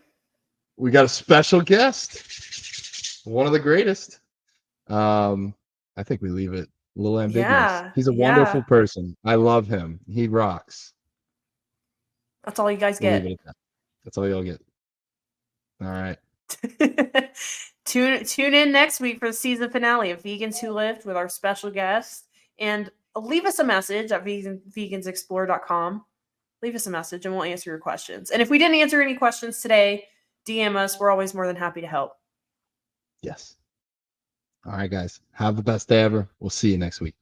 We got a special guest, one of the greatest. I think we leave it a little ambiguous. Yeah. He's a Yeah. wonderful person. I love him. He rocks. That's all you guys We'll leave get. it at that. That's all y'all get. All right. Tune in next week for the season finale of Vegans Who Lift with our special guest. And leave us a message at vegansexplore.com. Leave us a message and we'll answer your questions. And if we didn't answer any questions today, DM us. We're always more than happy to help. Yes. All right, guys. Have the best day ever. We'll see you next week.